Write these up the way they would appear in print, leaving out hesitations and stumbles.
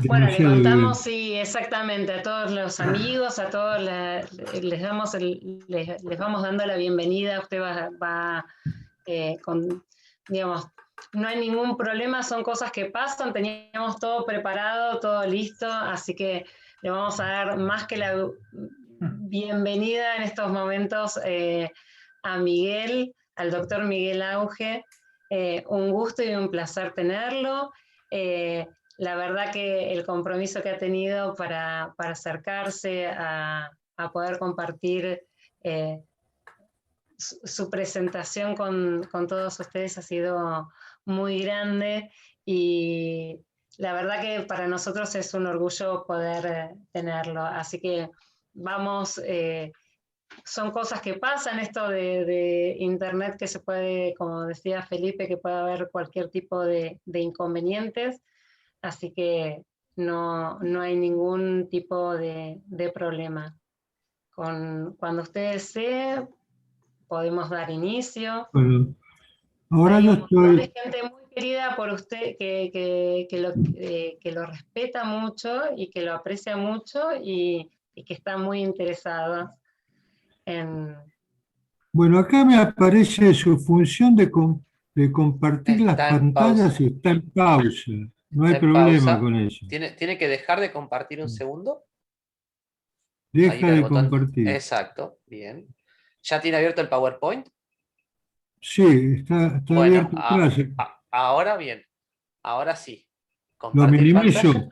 Bueno, le demasiado contamos, bien. sí, exactamente, a todos los amigos, a todos les damos les vamos dando la bienvenida. Usted va con, digamos, no hay ningún problema, son cosas que pasan, teníamos todo preparado, todo listo, así que le vamos a dar más que la bienvenida en estos momentos a Miguel, al doctor Miguel Auge. Un gusto y un placer tenerlo. La verdad que el compromiso que ha tenido para acercarse a poder compartir su presentación con todos ustedes ha sido muy grande y la verdad que para nosotros es un orgullo poder tenerlo. Así que vamos, son cosas que pasan, esto de Internet que se puede, como decía Felipe, que puede haber cualquier tipo de inconvenientes, así que no hay ningún tipo de problema. Cuando usted desee, podemos dar inicio. Bueno, ahora Hay yo un montón de estoy, gente muy querida por usted que lo respeta mucho y que lo aprecia mucho y que está muy interesada en... bueno, acá me aparece su función de compartir las Está en pantallas y pausa. está en pausa. No hay Está en problema pausa. con eso. Tiene que dejar de compartir un segundo. Ahí Deja ve el de botón. compartir. Exacto. Bien. ¿Ya tiene abierto el PowerPoint? Sí, está Bueno, abierto atrás. ahora bien. Ahora sí. Lo Compartir pantalla. minimizo.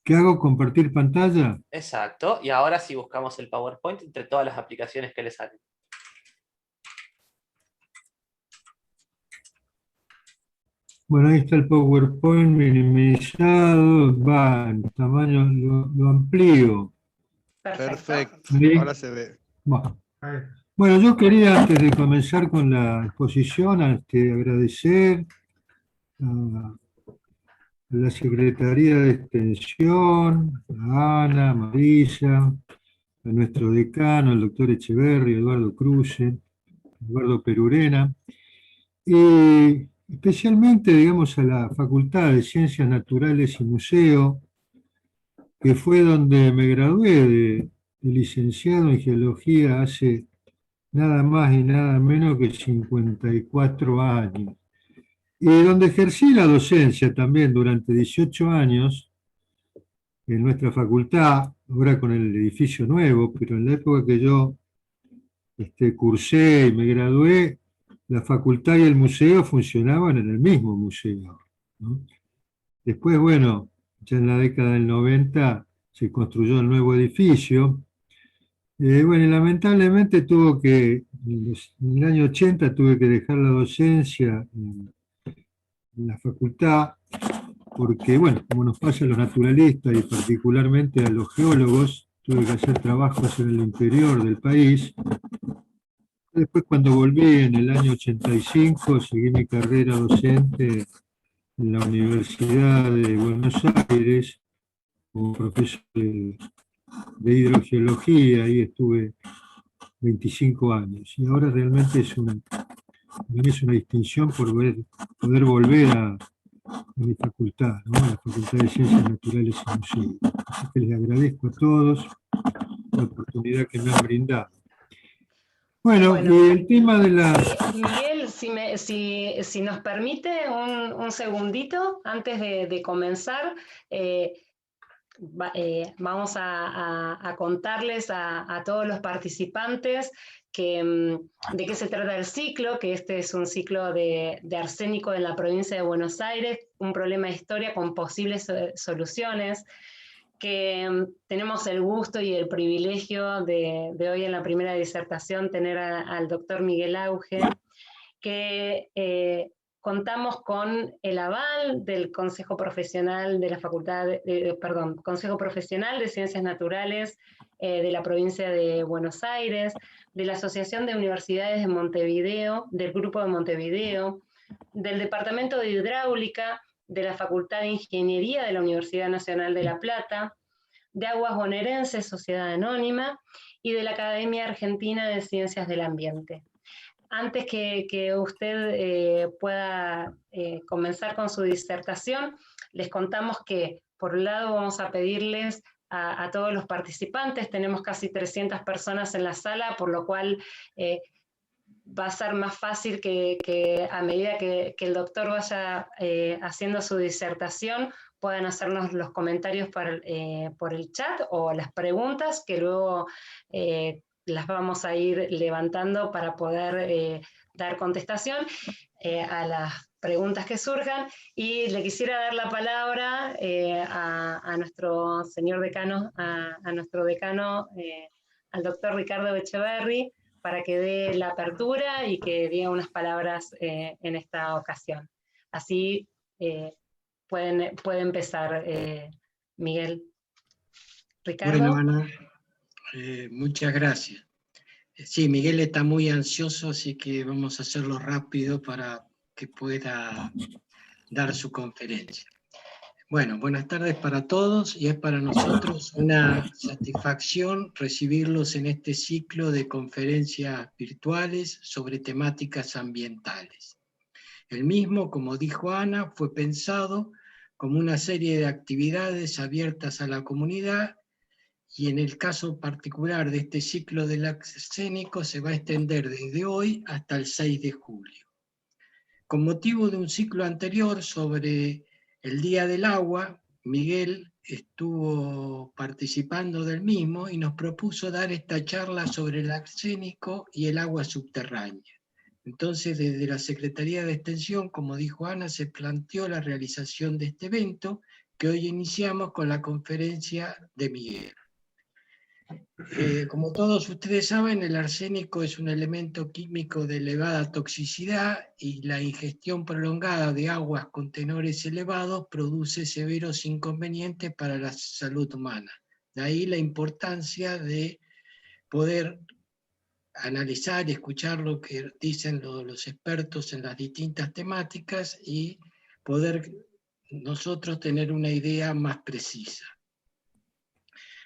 ¿Qué hago? ¿Compartir pantalla? Exacto. Y ahora sí buscamos el PowerPoint entre todas las aplicaciones que le salen. Bueno, ahí está el PowerPoint minimizado. Va, en tamaño lo amplío. Perfecto. Perfecto, ¿Sí? ahora se ve. Bueno, bueno, yo quería, antes de comenzar con la exposición, agradecer a la Secretaría de Extensión, a Ana, a Marisa, a nuestro decano, el doctor Echeverri, Eduardo Cruz, Eduardo Perurena, y especialmente, digamos, a la Facultad de Ciencias Naturales y Museo, que fue donde me gradué de licenciado en Geología hace nada más y nada menos que 54 años, y donde ejercí la docencia también durante 18 años en nuestra facultad, ahora con el edificio nuevo, pero en la época que yo cursé y me gradué, la facultad y el museo funcionaban en el mismo museo, ¿no? Después, bueno, ya en la década del 90 se construyó el nuevo edificio. Bueno, y lamentablemente en el año 80 tuve que dejar la docencia en la facultad, porque, bueno, como nos pasa a los naturalistas y particularmente a los geólogos, tuve que hacer trabajos en el interior del país. Después, cuando volví en el año 85, seguí mi carrera docente en la Universidad de Buenos Aires como profesor de hidrogeología, ahí estuve 25 años. Y ahora realmente es una distinción poder volver a mi facultad, ¿no? A la Facultad de Ciencias Naturales y Museos. Así que les agradezco a todos la oportunidad que me han brindado. Bueno, Bueno, y el tema de la... Miguel, si nos permite un segundito antes de comenzar, eh, vamos a contarles a todos los participantes de qué se trata el ciclo, que este es un ciclo de arsénico en la provincia de Buenos Aires, un problema de historia con posibles soluciones, que tenemos el gusto y el privilegio de hoy en la primera disertación tener al doctor Miguel Auge, que contamos con el aval del Consejo Profesional de la Facultad, perdón, Consejo Profesional de Ciencias Naturales de la provincia de Buenos Aires, de la Asociación de Universidades de Montevideo, del Grupo de Montevideo, del Departamento de Hidráulica, de la Facultad de Ingeniería de la Universidad Nacional de La Plata, de Aguas Bonaerenses, Sociedad Anónima, y de la Academia Argentina de Ciencias del Ambiente. Antes que usted pueda comenzar con su disertación, les contamos que por un lado vamos a pedirles a todos los participantes, tenemos casi 300 personas en la sala, por lo cual va a ser más fácil que a medida que el doctor vaya haciendo su disertación, puedan hacernos los comentarios por el chat o las preguntas que luego las vamos a ir levantando para poder dar contestación a las preguntas que surjan. Y le quisiera dar la palabra a nuestro señor decano, a nuestro decano, al doctor Ricardo Echeverri, para que dé la apertura y que diga unas palabras en esta ocasión. Así puede empezar Miguel. Ricardo. Bueno, Ana, muchas gracias. Sí, Miguel está muy ansioso, así que vamos a hacerlo rápido para que pueda dar su conferencia. Bueno, buenas tardes para todos, y es para nosotros una satisfacción recibirlos en este ciclo de conferencias virtuales sobre temáticas ambientales. El mismo, como dijo Ana, fue pensado como una serie de actividades abiertas a la comunidad, y en el caso particular de este ciclo del arsénico se va a extender desde hoy hasta el 6 de julio. Con motivo de un ciclo anterior sobre el Día del Agua, Miguel estuvo participando del mismo y nos propuso dar esta charla sobre el arsénico y el agua subterránea. Entonces, desde la Secretaría de Extensión, como dijo Ana, se planteó la realización de este evento, que hoy iniciamos con la conferencia de Miguel. Como todos ustedes saben, el arsénico es un elemento químico de elevada toxicidad, y la ingestión prolongada de aguas con tenores elevados produce severos inconvenientes para la salud humana. De ahí la importancia de poder analizar y escuchar lo que dicen los expertos en las distintas temáticas y poder nosotros tener una idea más precisa.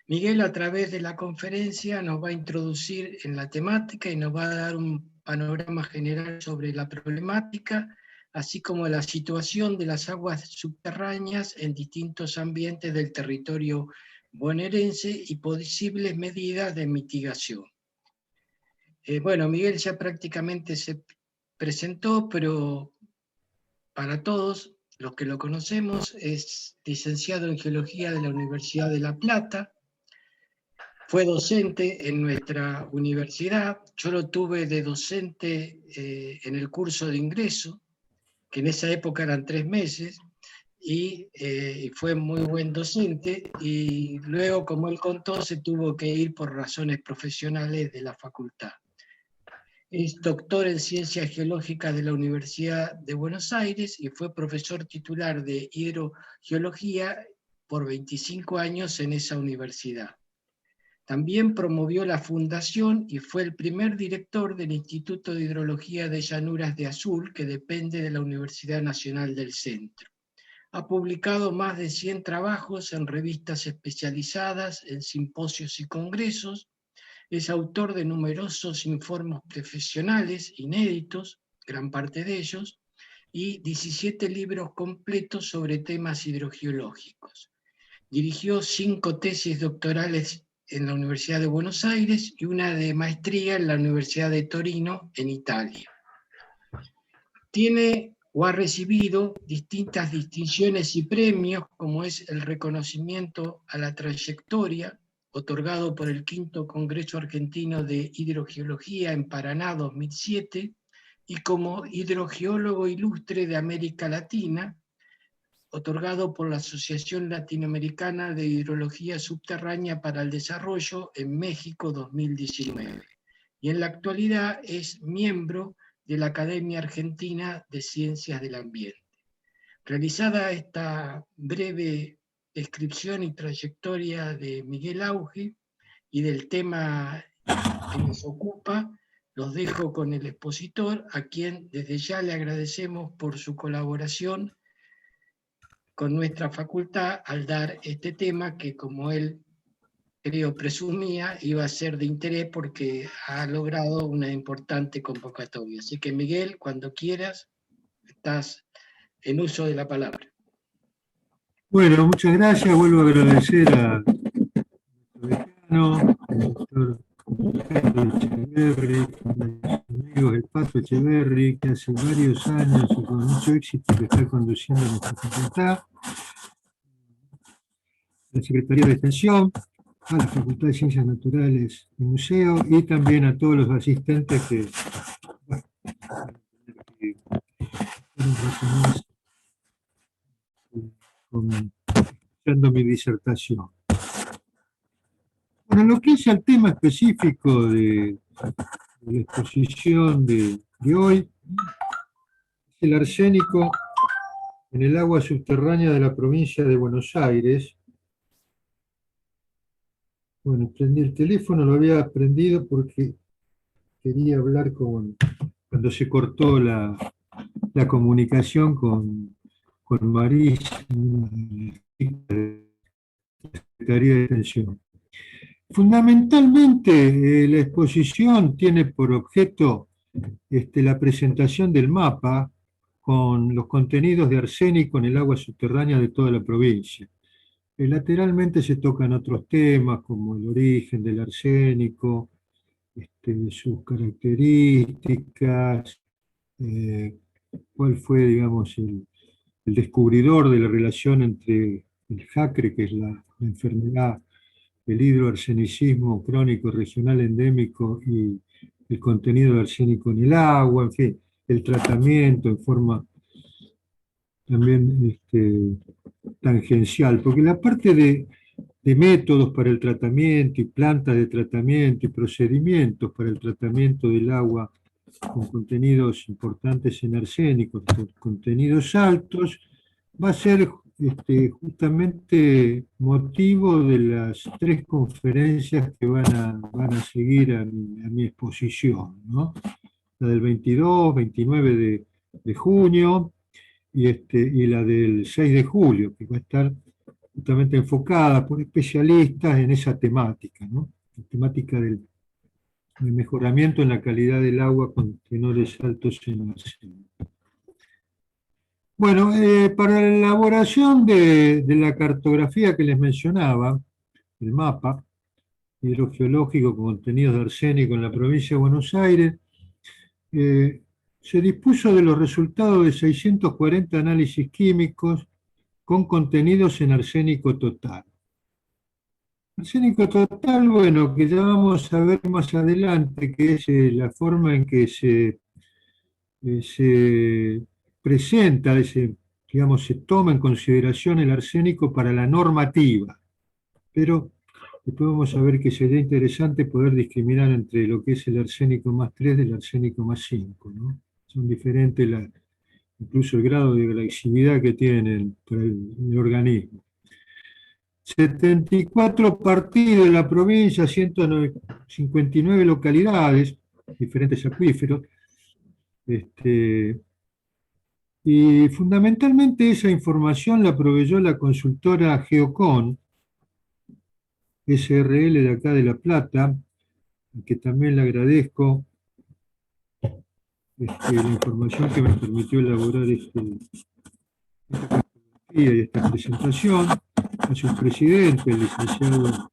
Miguel, a través de la conferencia, nos va a introducir en la temática y nos va a dar un panorama general sobre la problemática, así como la situación de las aguas subterráneas en distintos ambientes del territorio bonaerense y posibles medidas de mitigación. Bueno, Miguel ya prácticamente se presentó, pero para todos los que lo conocemos, es licenciado en Geología de la Universidad de La Plata. Fue docente en nuestra universidad. Yo lo tuve de docente en el curso de ingreso, que en esa época eran 3 meses, y fue muy buen docente, y luego, como él contó, se tuvo que ir por razones profesionales de la facultad. Es doctor en Ciencias Geológicas de la Universidad de Buenos Aires y fue profesor titular de Hidrogeología por 25 años en esa universidad. También promovió la fundación y fue el primer director del Instituto de Hidrología de Llanuras de Azul, que depende de la Universidad Nacional del Centro. Ha publicado más de 100 trabajos en revistas especializadas, en simposios y congresos. Es autor de numerosos informes profesionales inéditos, gran parte de ellos, y 17 libros completos sobre temas hidrogeológicos. Dirigió 5 tesis doctorales en la Universidad de Buenos Aires y una de maestría en la Universidad de Torino, en Italia. Tiene o ha recibido distintas distinciones y premios, como es el reconocimiento a la trayectoria, otorgado por el V Congreso Argentino de Hidrogeología en Paraná 2007, y como hidrogeólogo ilustre de América Latina, otorgado por la Asociación Latinoamericana de Hidrología Subterránea para el Desarrollo en México 2019. Y en la actualidad es miembro de la Academia Argentina de Ciencias del Ambiente. Realizada esta breve descripción y trayectoria de Miguel Auge y del tema que nos ocupa, los dejo con el expositor, a quien desde ya le agradecemos por su colaboración con nuestra facultad al dar este tema que, como él creo presumía, iba a ser de interés porque ha logrado una importante convocatoria. Así que, Miguel, cuando quieras, estás en uso de la palabra. Bueno, muchas gracias. Vuelvo a agradecer a nuestro decano, el doctor Ricardo Echeverri, a mis amigos el Pato Echeverri, que hace varios años y con mucho éxito que está conduciendo nuestra facultad, la Secretaría de Extensión, a la Facultad de Ciencias Naturales y Museo, y también a todos los asistentes que, bueno, que fueron un rato más, escuchando mi disertación. Bueno, lo que es el tema específico de la exposición de hoy, es el arsénico en el agua subterránea de la provincia de Buenos Aires. Bueno, prendí el teléfono, lo había prendido porque quería hablar cuando se cortó la comunicación con Marisa, de la Secretaría de Extensión. Fundamentalmente, la exposición tiene por objeto la presentación del mapa con los contenidos de arsénico en el agua subterránea de toda la provincia. Lateralmente se tocan otros temas como el origen del arsénico, sus características, cuál fue, digamos, el descubridor de la relación entre el JACRE, que es la enfermedad, el hidroarsenicismo crónico regional endémico, y el contenido de arsénico en el agua, en fin, el tratamiento en forma también tangencial, porque la parte de métodos para el tratamiento y plantas de tratamiento y procedimientos para el tratamiento del agua con contenidos importantes en arsénico, contenidos altos, va a ser justamente motivo de las 3 conferencias que van a seguir a mi exposición, ¿no? La del 22, 29 de junio y la del 6 de julio, que va a estar justamente enfocada por especialistas en esa temática, ¿no? La temática del mejoramiento en la calidad del agua con tenores altos en arsénico. Bueno, para la elaboración de la cartografía que les mencionaba, el mapa hidrogeológico con contenidos de arsénico en la provincia de Buenos Aires, se dispuso de los resultados de 640 análisis químicos con contenidos en arsénico total. Arsénico total, bueno, que ya vamos a ver más adelante, que es la forma en que se presenta, digamos, se toma en consideración el arsénico para la normativa, pero después vamos a ver que sería interesante poder discriminar entre lo que es el arsénico más 3 del arsénico más 5, ¿no? Son diferentes incluso el grado de agresividad que tienen para el organismo. 74 partidos de la provincia, 159 localidades, diferentes acuíferos, y fundamentalmente esa información la proveyó la consultora Geocon, SRL de acá de La Plata, que también le agradezco la información que me permitió elaborar esta y esta presentación, a su presidente, el licenciado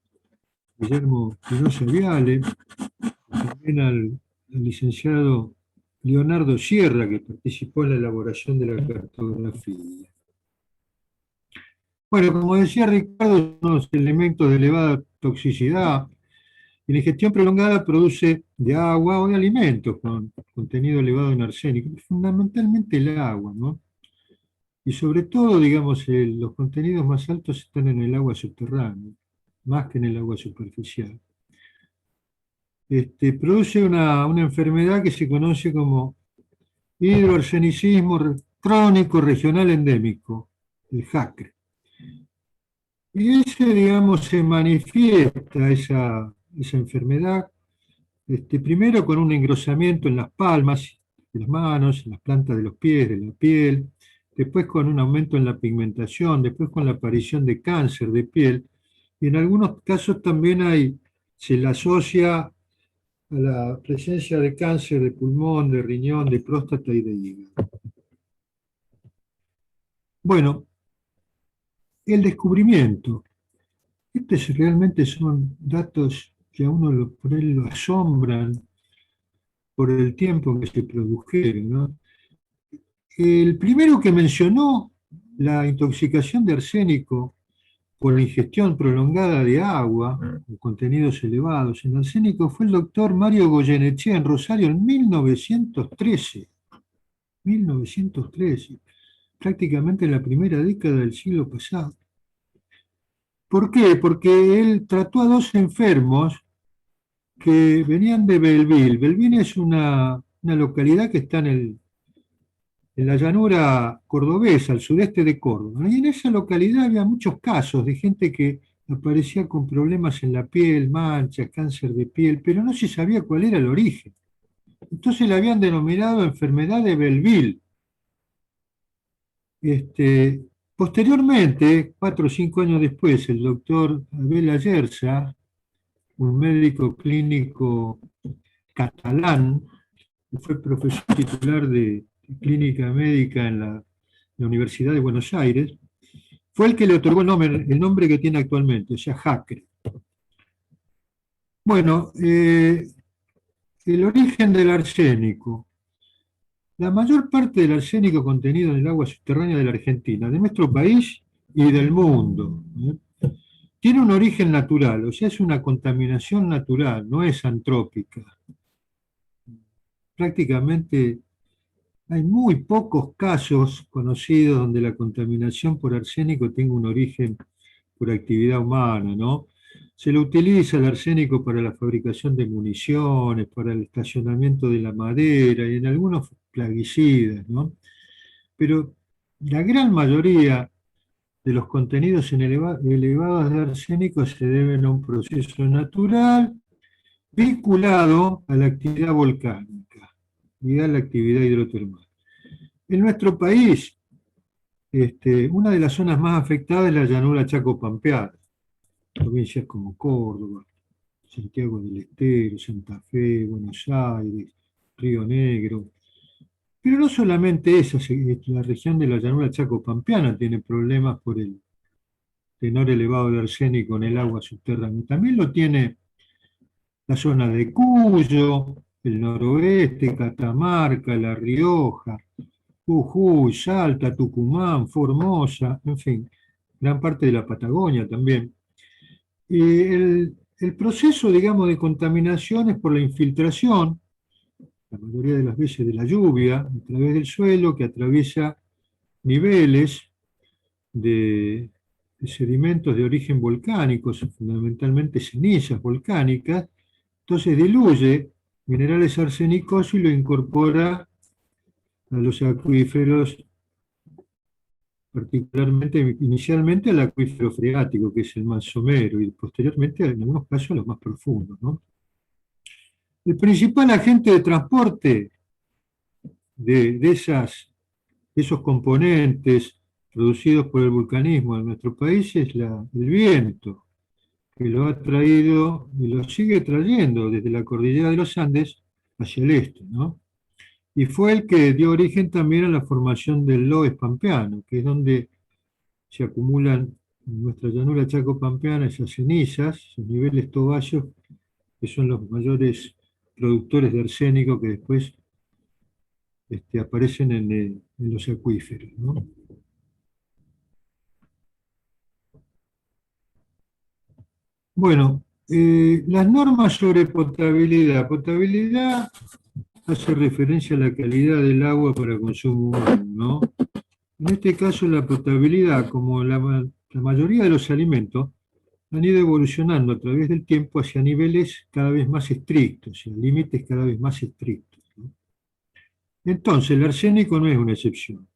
Guillermo Espinosa Viale, también al licenciado Leonardo Sierra, que participó en la elaboración de la cartografía. Bueno, como decía Ricardo, son los elementos de elevada toxicidad, y la ingestión prolongada produce de agua o de alimentos con contenido elevado en arsénico, fundamentalmente el agua, ¿no? Y sobre todo, digamos, los contenidos más altos están en el agua subterránea, más que en el agua superficial. Produce una enfermedad que se conoce como hidroarsenicismo crónico regional endémico, el JACRE. Y digamos, se manifiesta esa enfermedad, primero con un engrosamiento en las palmas de las manos, en las plantas de los pies, de la piel, después con un aumento en la pigmentación, después con la aparición de cáncer de piel, y en algunos casos también se la asocia a la presencia de cáncer de pulmón, de riñón, de próstata y de hígado. Bueno, el descubrimiento. Estos realmente son datos que a uno por él lo asombran por el tiempo que se produjeron, ¿no? El primero que mencionó la intoxicación de arsénico por ingestión prolongada de agua, con contenidos elevados en arsénico, fue el doctor Mario Goyenechea en Rosario en 1913. 1913, prácticamente en la primera década del siglo pasado. ¿Por qué? Porque él trató a dos enfermos que venían de Belville. Belville es una localidad que está en la llanura cordobesa, al sudeste de Córdoba, ¿no? Y en esa localidad había muchos casos de gente que aparecía con problemas en la piel, manchas, cáncer de piel, pero no se sabía cuál era el origen. Entonces la habían denominado enfermedad de Belville. Posteriormente, 4 o 5 años después, el doctor Abel Ayerza, un médico clínico catalán, que fue profesor titular de clínica médica en la Universidad de Buenos Aires, fue el que le otorgó el nombre que tiene actualmente, o sea, Hacre. Bueno, el origen del arsénico. La mayor parte del arsénico contenido en el agua subterránea de la Argentina, de nuestro país y del mundo, tiene un origen natural, o sea, es una contaminación natural, no es antrópica. Prácticamente hay muy pocos casos conocidos donde la contaminación por arsénico tenga un origen por actividad humana, ¿no? Se lo utiliza el arsénico para la fabricación de municiones, para el estacionamiento de la madera y en algunos plaguicidas, ¿no? Pero la gran mayoría de los contenidos elevados de arsénico se deben a un proceso natural vinculado a la actividad volcánica y a la actividad hidrotermal. En nuestro país, una de las zonas más afectadas es la llanura chaco-pampeana, provincias como Córdoba, Santiago del Estero, Santa Fe, Buenos Aires, Río Negro. Pero no solamente esa, la región de la llanura chaco-pampeana tiene problemas por el tenor elevado de arsénico en el agua subterránea. También lo tiene la zona de Cuyo, el noroeste, Catamarca, La Rioja, Jujuy, Salta, Tucumán, Formosa, en fin, gran parte de la Patagonia también. Y el proceso, digamos, de contaminación es por la infiltración, la mayoría de las veces de la lluvia, a través del suelo, que atraviesa niveles de sedimentos de origen volcánico, fundamentalmente cenizas volcánicas, entonces diluye minerales arsénicos y lo incorpora a los acuíferos, particularmente, inicialmente al acuífero freático, que es el más somero, y posteriormente, en algunos casos, a los más profundos, ¿no? El principal agente de transporte de esos componentes producidos por el vulcanismo en nuestro país es el viento, que lo ha traído y lo sigue trayendo desde la cordillera de los Andes hacia el este, ¿no? Y fue el que dio origen también a la formación del loess pampeano, que es donde se acumulan en nuestra llanura chaco-pampeana esas cenizas, esos niveles tobayos, que son los mayores productores de arsénico que después aparecen en los acuíferos, ¿no? Bueno, las normas sobre potabilidad. Potabilidad hace referencia a la calidad del agua para consumo humano, ¿no? En este caso, la potabilidad, como la mayoría de los alimentos, han ido evolucionando a través del tiempo hacia niveles cada vez más estrictos, hacia límites cada vez más estrictos, ¿no? Entonces, el arsénico no es una excepción.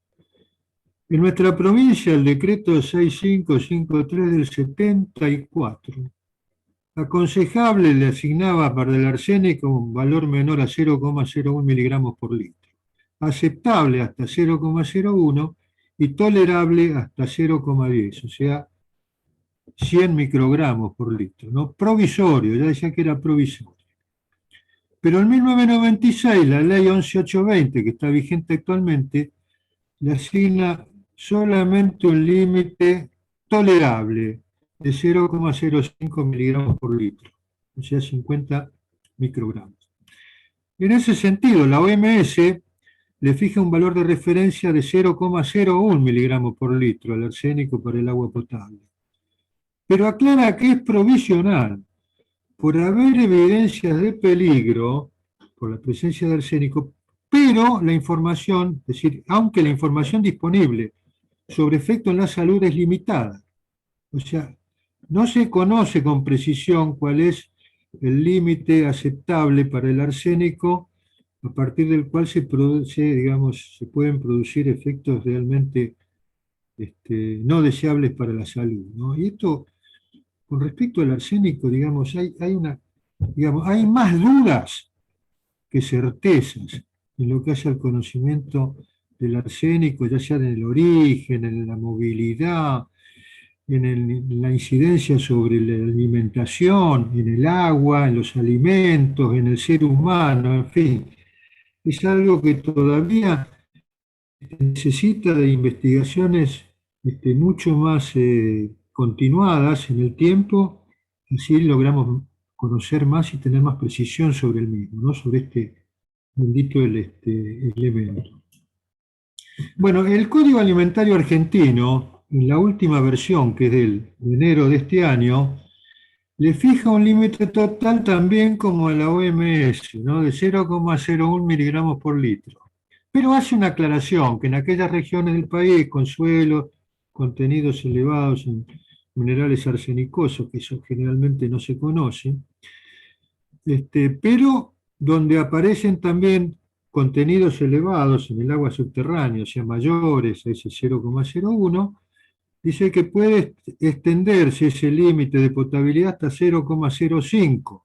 En nuestra provincia, el decreto 6553 del 74, aconsejable le asignaba para el arsénico un valor menor a 0,01 miligramos por litro, aceptable hasta 0,01 y tolerable hasta 0,10, o sea, 100 microgramos por litro, ¿no? Provisorio, ya decía que era provisorio. Pero en 1996, la ley 11820, que está vigente actualmente, le asigna solamente un límite tolerable de 0,05 miligramos por litro, o sea, 50 microgramos. En ese sentido, la OMS le fija un valor de referencia de 0,01 miligramos por litro al arsénico para el agua potable. Pero aclara que es provisional, por haber evidencias de peligro por la presencia de arsénico, pero la información, es decir, aunque la información disponible sobre efecto en la salud es limitada. O sea, no se conoce con precisión cuál es el límite aceptable para el arsénico a partir del cual se produce, digamos, se pueden producir efectos realmente no deseables para la salud, ¿no? Y esto, con respecto al arsénico, digamos, hay más dudas que certezas en lo que hace al conocimiento del arsénico, ya sea en el origen, en la movilidad, en la incidencia sobre la alimentación, en el agua, en los alimentos, en el ser humano, en fin. Es algo que todavía necesita de investigaciones mucho más continuadas en el tiempo, así logramos conocer más y tener más precisión sobre el mismo, ¿no? Sobre este bendito elemento. Bueno, el Código Alimentario Argentino, en la última versión, que es de enero de este año, le fija un límite total también como la OMS, ¿no? De 0,01 miligramos por litro. Pero hace una aclaración, que en aquellas regiones del país con suelos, contenidos elevados en minerales arsenicosos, que eso generalmente no se conoce, pero donde aparecen también contenidos elevados en el agua subterránea, o sea, mayores a ese 0,01, dice que puede extenderse ese límite de potabilidad hasta 0,05.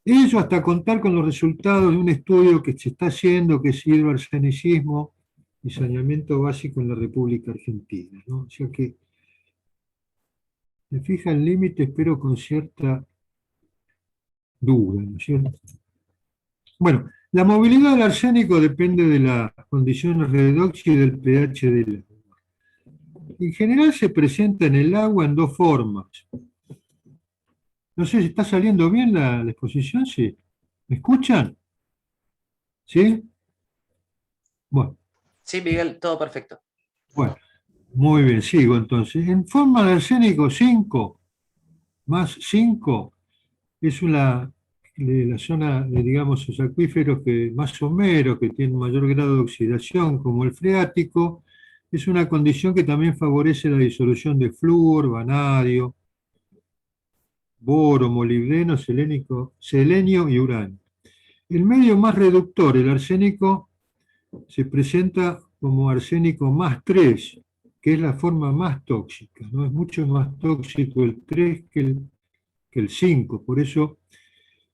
Ello hasta contar con los resultados de un estudio que se está haciendo, que es hidroarsenicismo y saneamiento básico en la República Argentina, ¿no? O sea que se fija el límite, pero con cierta duda, ¿no es cierto? Bueno, la movilidad del arsénico depende de las condiciones redox y del pH del agua. En general se presenta en el agua en dos formas. No sé si está saliendo bien la exposición, ¿sí? ¿Me escuchan? ¿Sí? Bueno, Sí, Miguel, todo perfecto. bueno, muy bien, sigo entonces. En forma de arsénico 5 más 5 es una de la zona, digamos, los acuíferos que más someros, que tienen mayor grado de oxidación, como el freático, es una condición que también favorece la disolución de flúor, vanadio, boro, molibdeno, selenio y uranio. El medio más reductor, el arsénico, se presenta como arsénico más 3, que es la forma más tóxica, ¿no? Es mucho más tóxico el 3 que el 5, por eso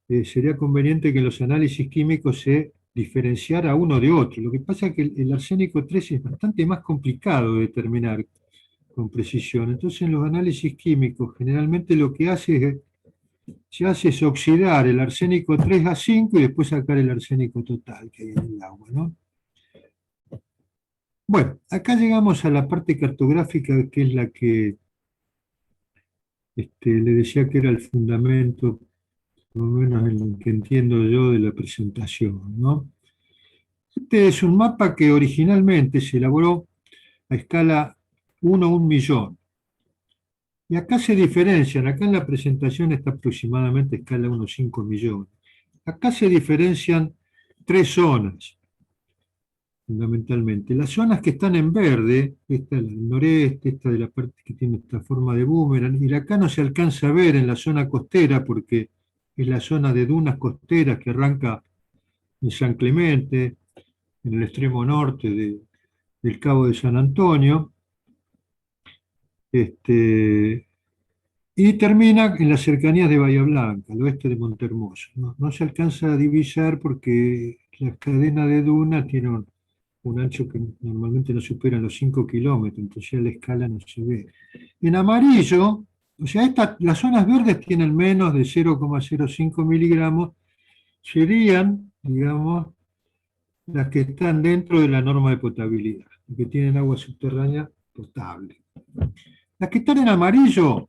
sería conveniente que en los análisis químicos se diferenciara uno de otro. Lo que pasa es que el arsénico 3 es bastante más complicado de determinar con precisión. Entonces, en los análisis químicos, generalmente lo que se hace es oxidar el arsénico 3 a 5 y después sacar el arsénico total que hay en el agua, ¿no? Bueno, acá llegamos a la parte cartográfica, que es la que le decía que era el fundamento, por lo menos en lo que entiendo yo, de la presentación, ¿no? Este es un mapa que originalmente se elaboró a escala 1 a 1 millón. Y acá se diferencian, acá en la presentación está aproximadamente a escala 1 a 5 millones. Acá se diferencian tres zonas, fundamentalmente. Las zonas que están en verde, esta es la del noreste, esta de la parte que tiene esta forma de boomerang, y acá no se alcanza a ver en la zona costera porque es la zona de dunas costeras que arranca en San Clemente, en el extremo norte del Cabo de San Antonio, y termina en las cercanías de Bahía Blanca, al oeste de Montehermoso. No se alcanza a divisar porque la cadena de dunas tiene un ancho que normalmente no supera los 5 kilómetros, entonces ya la escala no se ve. En amarillo, o sea, las zonas verdes tienen menos de 0,05 miligramos, serían, digamos, las que están dentro de la norma de potabilidad, que tienen agua subterránea potable. Las que están en amarillo,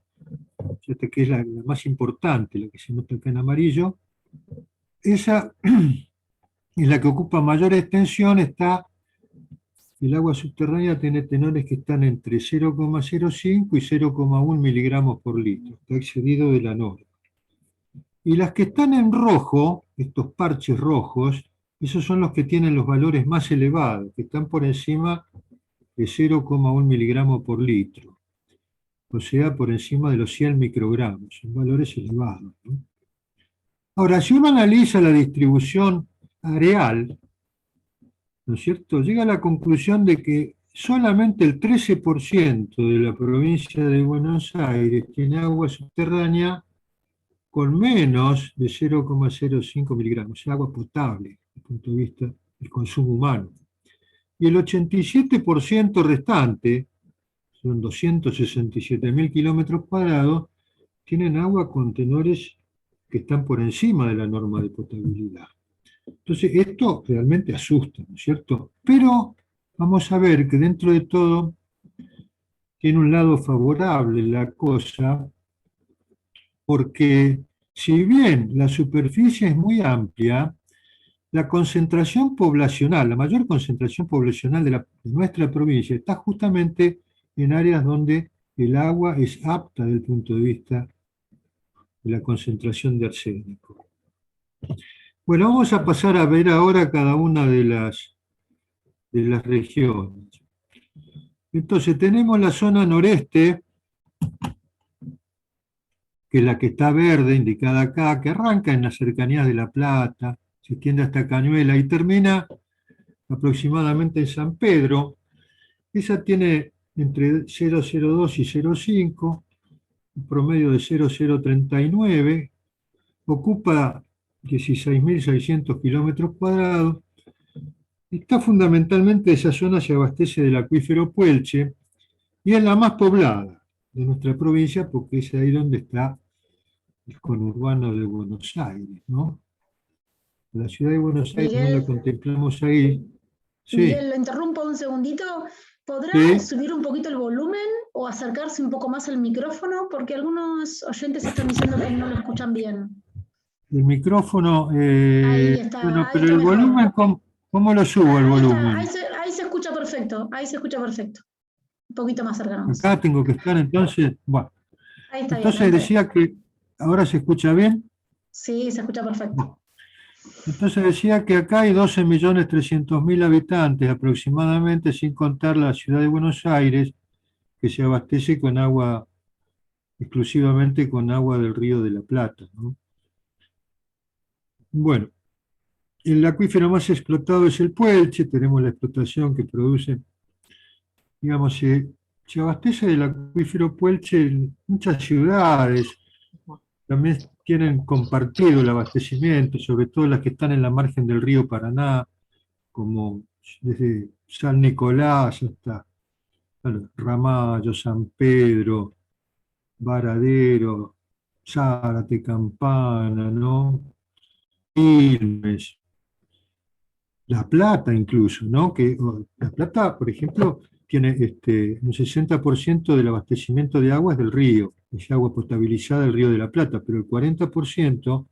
esta que es la más importante, la que se nota acá en amarillo, esa es la que ocupa mayor extensión, el agua subterránea tiene tenores que están entre 0,05 y 0,1 miligramos por litro, está excedido de la norma. Y las que están en rojo, estos parches rojos, esos son los que tienen los valores más elevados, que están por encima de 0,1 miligramos por litro, o sea, por encima de los 100 microgramos, son valores elevados, ¿no? Ahora, si uno analiza la distribución areal, ¿no es cierto?, llega a la conclusión de que solamente el 13% de la provincia de Buenos Aires tiene agua subterránea con menos de 0,05 miligramos, o sea, agua potable, desde el punto de vista del consumo humano. Y el 87% restante, son 267.000 kilómetros cuadrados, tienen agua con tenores que están por encima de la norma de potabilidad. Entonces, esto realmente asusta, ¿no es cierto? Pero vamos a ver que dentro de todo tiene un lado favorable la cosa, porque si bien la superficie es muy amplia, la concentración poblacional, la mayor concentración poblacional de nuestra provincia está justamente en áreas donde el agua es apta desde el punto de vista de la concentración de arsénico. Bueno, vamos a pasar a ver ahora cada una de las regiones. Entonces, tenemos la zona noreste, que es la que está verde, indicada acá, que arranca en las cercanías de La Plata, se extiende hasta Cañuela y termina aproximadamente en San Pedro. Esa tiene entre 0,02 y 0,5, un promedio de 0,039, ocupa 16.600 kilómetros cuadrados. Está fundamentalmente, esa zona se abastece del acuífero Puelche y es la más poblada de nuestra provincia porque es ahí donde está el conurbano de Buenos Aires, ¿no? La ciudad de Buenos Aires no la contemplamos ahí. Sí. Miguel, lo interrumpo un segundito. ¿Podrá Sí. subir un poquito el volumen o acercarse un poco más al micrófono? Porque algunos oyentes están diciendo que no lo escuchan bien. El micrófono, Ahí está, bueno, ahí pero está el mejor. volumen, ¿cómo lo subo el Ahí está, volumen? ahí se escucha perfecto, ahí se escucha perfecto. Un poquito más cercano. Acá tengo que estar entonces, bueno. Ahí está bien. Entonces Ahí está bien. decía que, ¿ahora se escucha bien? Sí, se escucha perfecto. Entonces decía que acá hay 12.300.000 habitantes aproximadamente, sin contar la ciudad de Buenos Aires, que se abastece con agua, exclusivamente con agua del Río de la Plata, ¿no? Bueno, el acuífero más explotado es el Puelche, tenemos la explotación que produce, digamos, se abastece del acuífero Puelche en muchas ciudades, también tienen compartido el abastecimiento, sobre todo las que están en la margen del río Paraná, como desde San Nicolás hasta Ramallo, San Pedro, Varadero, Zárate, Campana, ¿no? Quilmes, La Plata incluso, ¿no? Que La Plata, por ejemplo, tiene un 60% del abastecimiento de agua es del río, es agua potabilizada del Río de la Plata, pero el 40%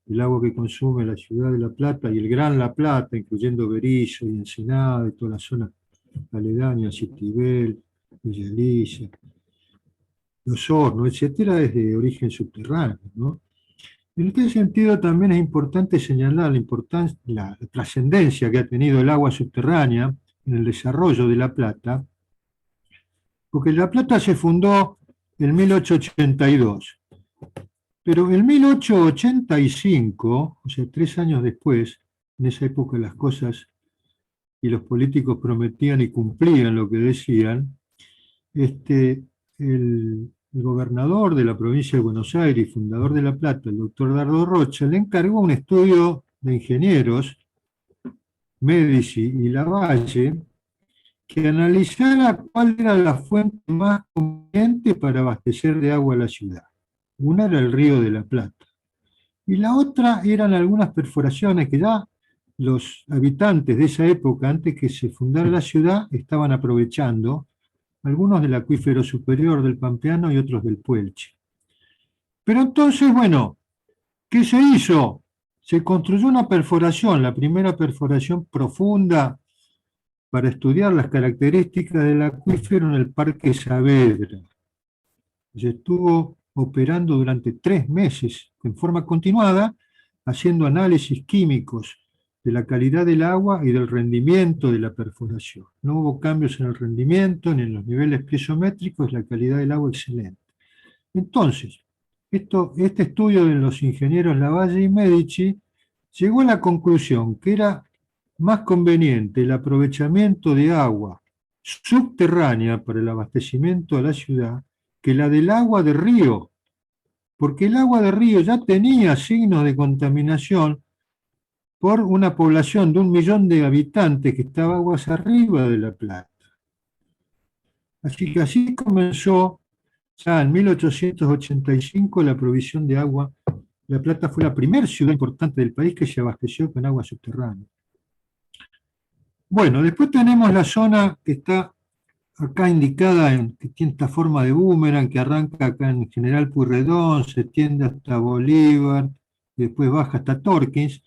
del agua que consume la ciudad de La Plata y el Gran La Plata, incluyendo Berisso y Ensenada y toda la zona aledaña, Citibel, Villa Elisa, Los Hornos, etcétera, es de origen subterráneo, ¿no? En este sentido también es importante señalar la trascendencia que ha tenido el agua subterránea en el desarrollo de La Plata, porque La Plata se fundó en 1882, pero en 1885, o sea, 3 años después, en esa época las cosas y los políticos prometían y cumplían lo que decían, el gobernador de la provincia de Buenos Aires y fundador de La Plata, el doctor Dardo Rocha, le encargó un estudio de ingenieros, Medici y Lavalle, que analizara cuál era la fuente más conveniente para abastecer de agua a la ciudad. Una era el Río de la Plata, y la otra eran algunas perforaciones que ya los habitantes de esa época, antes que se fundara la ciudad, estaban aprovechando algunos del acuífero superior del Pampeano y otros del Puelche. Pero entonces, bueno, ¿qué se hizo? Se construyó una perforación, la primera perforación profunda para estudiar las características del acuífero en el Parque Saavedra. Se estuvo operando durante 3 meses en forma continuada, haciendo análisis químicos de la calidad del agua y del rendimiento de la perforación. No hubo cambios en el rendimiento ni en los niveles piezométricos, la calidad del agua excelente. Entonces, este estudio de los ingenieros Lavalle y Medici llegó a la conclusión que era más conveniente el aprovechamiento de agua subterránea para el abastecimiento a la ciudad que la del agua de río, porque el agua de río ya tenía signos de contaminación por una población de 1 millón de habitantes que estaba aguas arriba de La Plata. Así que así comenzó ya en 1885 la provisión de agua. La Plata fue la primera ciudad importante del país que se abasteció con agua subterránea. Bueno, después tenemos la zona que está acá indicada, que tiene esta forma de boomerang, que arranca acá en General Pueyrredón, se extiende hasta Bolívar, y después baja hasta Torkins.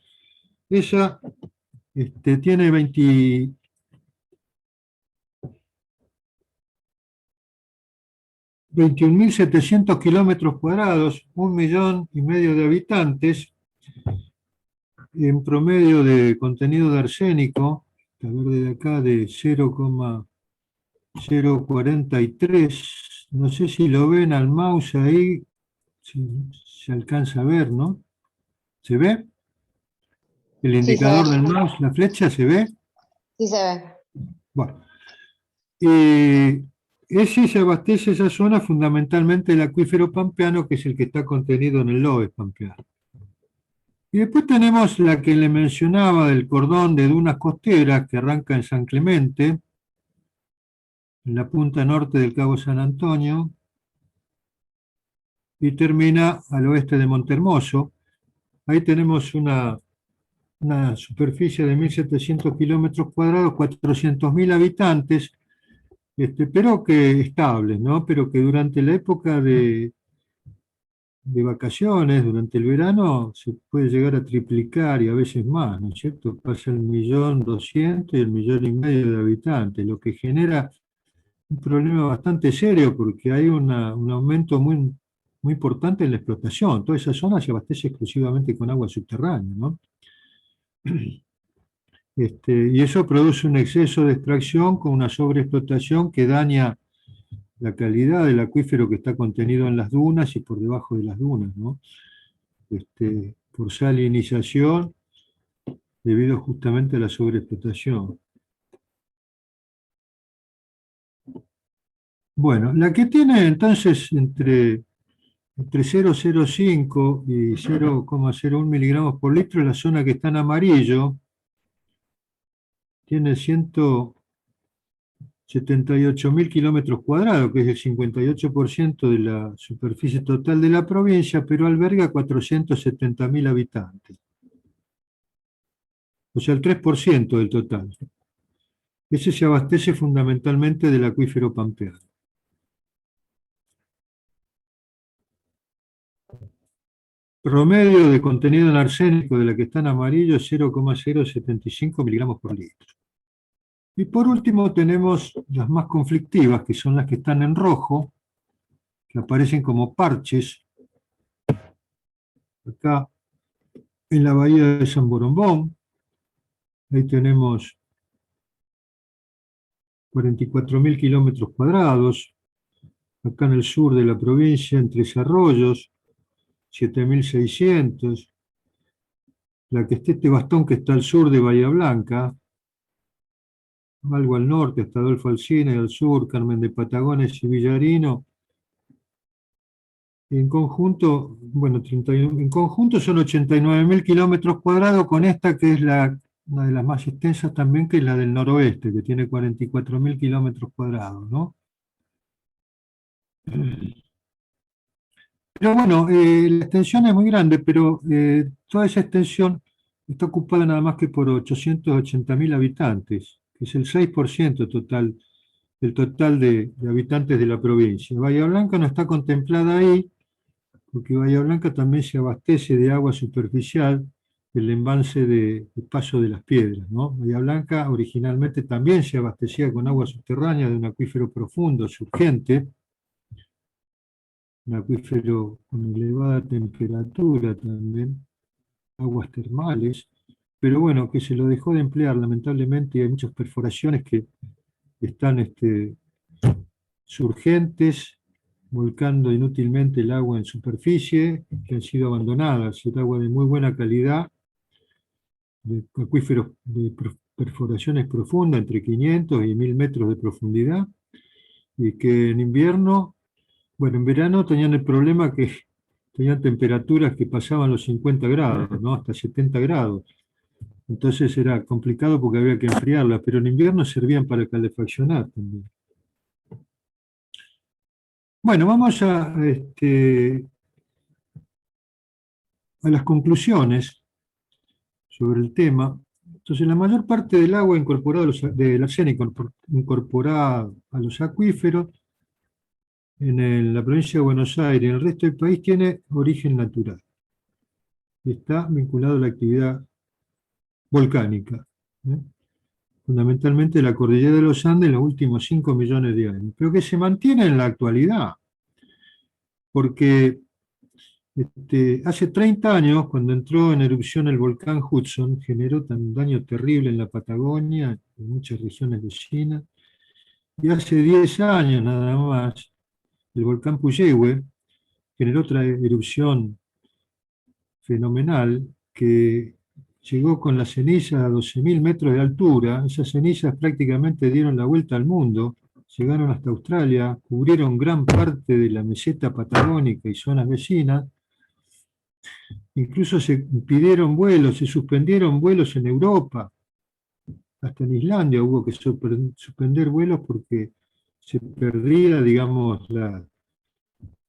Esa tiene 21.700 kilómetros cuadrados, 1,5 millones de habitantes, en promedio de contenido de arsénico, a ver de acá, de 0,043, no sé si lo ven al mouse ahí, si se alcanza a ver, ¿no? ¿Se ve? El indicador del mouse, la flecha, ¿se ve? Sí se ve. Bueno, se abastece esa zona fundamentalmente el acuífero pampeano, que es el que está contenido en el Loess pampeano. Y después tenemos la que le mencionaba del cordón de dunas costeras, que arranca en San Clemente, en la punta norte del Cabo San Antonio, y termina al oeste de Montehermoso. Ahí tenemos una superficie de 1.700 kilómetros cuadrados, 400.000 habitantes, pero que estables, ¿no? Pero que durante la época de vacaciones, durante el verano, se puede llegar a triplicar y a veces más, ¿no es cierto? Pasa el 1.200.000 y el 1,5 millones de habitantes, lo que genera un problema bastante serio porque hay un aumento muy importante en la explotación. Toda esa zona se abastece exclusivamente con agua subterránea, ¿no? Y eso produce un exceso de extracción con una sobreexplotación que daña la calidad del acuífero que está contenido en las dunas y por debajo de las dunas, ¿no? Por salinización debido justamente a la sobreexplotación. Bueno, la que tiene entonces entre 0,05 y 0,01 miligramos por litro es la zona que está en amarillo, tiene 178.000 kilómetros cuadrados, que es el 58% de la superficie total de la provincia, pero alberga 470.000 habitantes. O sea, el 3% del total. Ese se abastece fundamentalmente del acuífero pampeano. Promedio de contenido en arsénico de la que está en amarillo es 0,075 miligramos por litro. Y por último tenemos las más conflictivas, que son las que están en rojo, que aparecen como parches. Acá en la bahía de San Borombón, ahí tenemos 44.000 kilómetros cuadrados. Acá en el sur de la provincia, en Tres Arroyos, 7.600. La que está este bastón que está al sur de Bahía Blanca, algo al norte, hasta Adolfo Alsina, y al sur, Carmen de Patagones y Villarino. En conjunto, bueno, en conjunto son 89.000 kilómetros cuadrados, con esta que es una de las más extensas también, que es la del noroeste, que tiene 44.000 kilómetros cuadrados, ¿no? Pero bueno, la extensión es muy grande, pero toda esa extensión está ocupada nada más que por 880.000 habitantes, que es el 6% total del total de habitantes de la provincia. Bahía Blanca no está contemplada ahí, porque Bahía Blanca también se abastece de agua superficial del embalse de Paso de las Piedras, ¿no? Bahía Blanca originalmente también se abastecía con agua subterránea de un acuífero profundo, surgente, un acuífero con elevada temperatura también, aguas termales, pero bueno, que se lo dejó de emplear lamentablemente, y hay muchas perforaciones que están surgentes, volcando inútilmente el agua en superficie, que han sido abandonadas. Es agua de muy buena calidad, de acuíferos de perforaciones profundas, entre 500 y 1000 metros de profundidad, y que en invierno, bueno, en verano tenían el problema que tenían temperaturas que pasaban los 50 grados, ¿no? Hasta 70 grados. Entonces era complicado porque había que enfriarlas, pero en invierno servían para calefaccionar también. Bueno, vamos a las conclusiones sobre el tema. Entonces, la mayor parte del agua incorporada del arsénico incorporada a los acuíferos en la provincia de Buenos Aires y en el resto del país tiene origen natural. Está vinculado a la actividad volcánica, ¿eh? Fundamentalmente la cordillera de los Andes en los últimos 5 millones de años, pero que se mantiene en la actualidad, porque hace 30 años, cuando entró en erupción el volcán Hudson, generó un daño terrible en la Patagonia, en muchas regiones vecinas, y hace 10 años nada más, el volcán Puyehue generó otra erupción fenomenal que llegó con las cenizas a 12.000 metros de altura. Esas cenizas prácticamente dieron la vuelta al mundo, llegaron hasta Australia, cubrieron gran parte de la meseta patagónica y zonas vecinas. Incluso se impidieron vuelos, se suspendieron vuelos en Europa. Hasta en Islandia hubo que suspender vuelos porque se perdía, digamos, la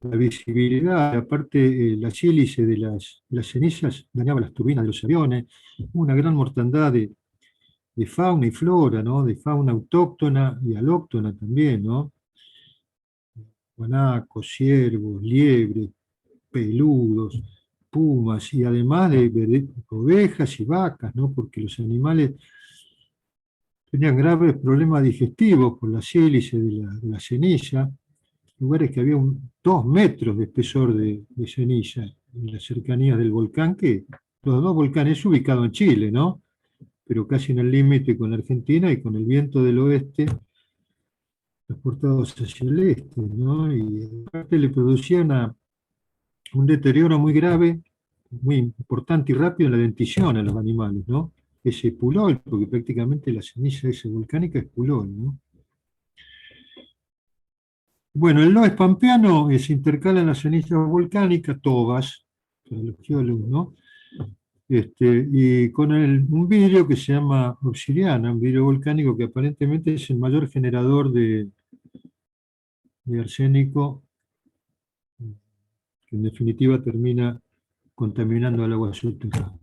visibilidad. Aparte, la sílice de las cenizas dañaba las turbinas de los aviones. Hubo una gran mortandad de fauna y flora, ¿no? De fauna autóctona y alóctona también, ¿no? Guanacos, ciervos, liebres, peludos, pumas, y además de ovejas y vacas, ¿no? Porque los animales tenían graves problemas digestivos por la sílice de la ceniza, lugares que había 2 metros de espesor de ceniza en las cercanías del volcán, que los dos volcanes ubicados en Chile, ¿no? Pero casi en el límite con la Argentina y con el viento del oeste transportados hacia el este, ¿no? Y aparte le producía un deterioro muy grave, muy importante y rápido en la dentición a los animales, ¿no? Ese pulol, porque prácticamente la ceniza esa volcánica es pulol, ¿no? Bueno, el loess pampeano se intercala en las cenizas volcánicas, tobas, para los geólogos, ¿no? Y con un vidrio que se llama obsidiana, un vidrio volcánico que aparentemente es el mayor generador de arsénico, que en definitiva termina contaminando al agua subterránea.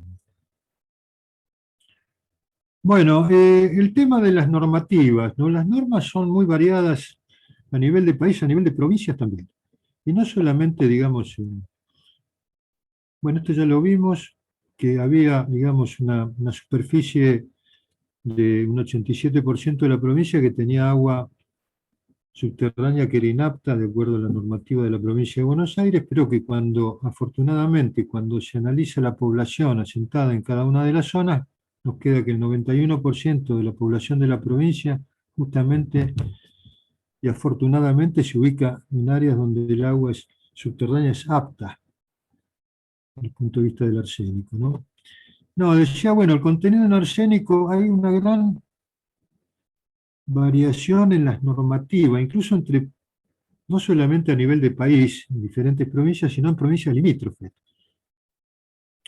Bueno, el tema de las normativas, ¿no? Las normas son muy variadas a nivel de país, a nivel de provincias también. Y no solamente, digamos, bueno, esto ya lo vimos, que había, digamos, una superficie de un 87% de la provincia que tenía agua subterránea que era inapta de acuerdo a la normativa de la provincia de Buenos Aires, pero que afortunadamente, cuando se analiza la población asentada en cada una de las zonas, nos queda que el 91% de la población de la provincia justamente y afortunadamente se ubica en áreas donde el agua subterránea es apta desde el punto de vista del arsénico, ¿no? No, decía, bueno, el contenido en arsénico, hay una gran variación en las normativas, incluso no solamente a nivel de país, en diferentes provincias, sino en provincias limítrofes.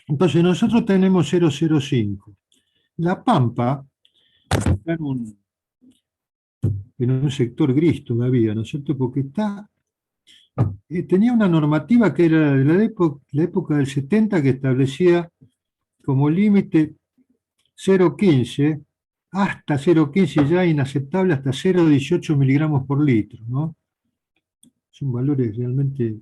Entonces, nosotros tenemos 005. La Pampa está en un sector gris todavía, ¿no es cierto? Porque tenía una normativa que era de la época del 70 que establecía como límite 0,15 hasta 0,15, ya inaceptable, hasta 0,18 miligramos por litro, ¿no? Son valores realmente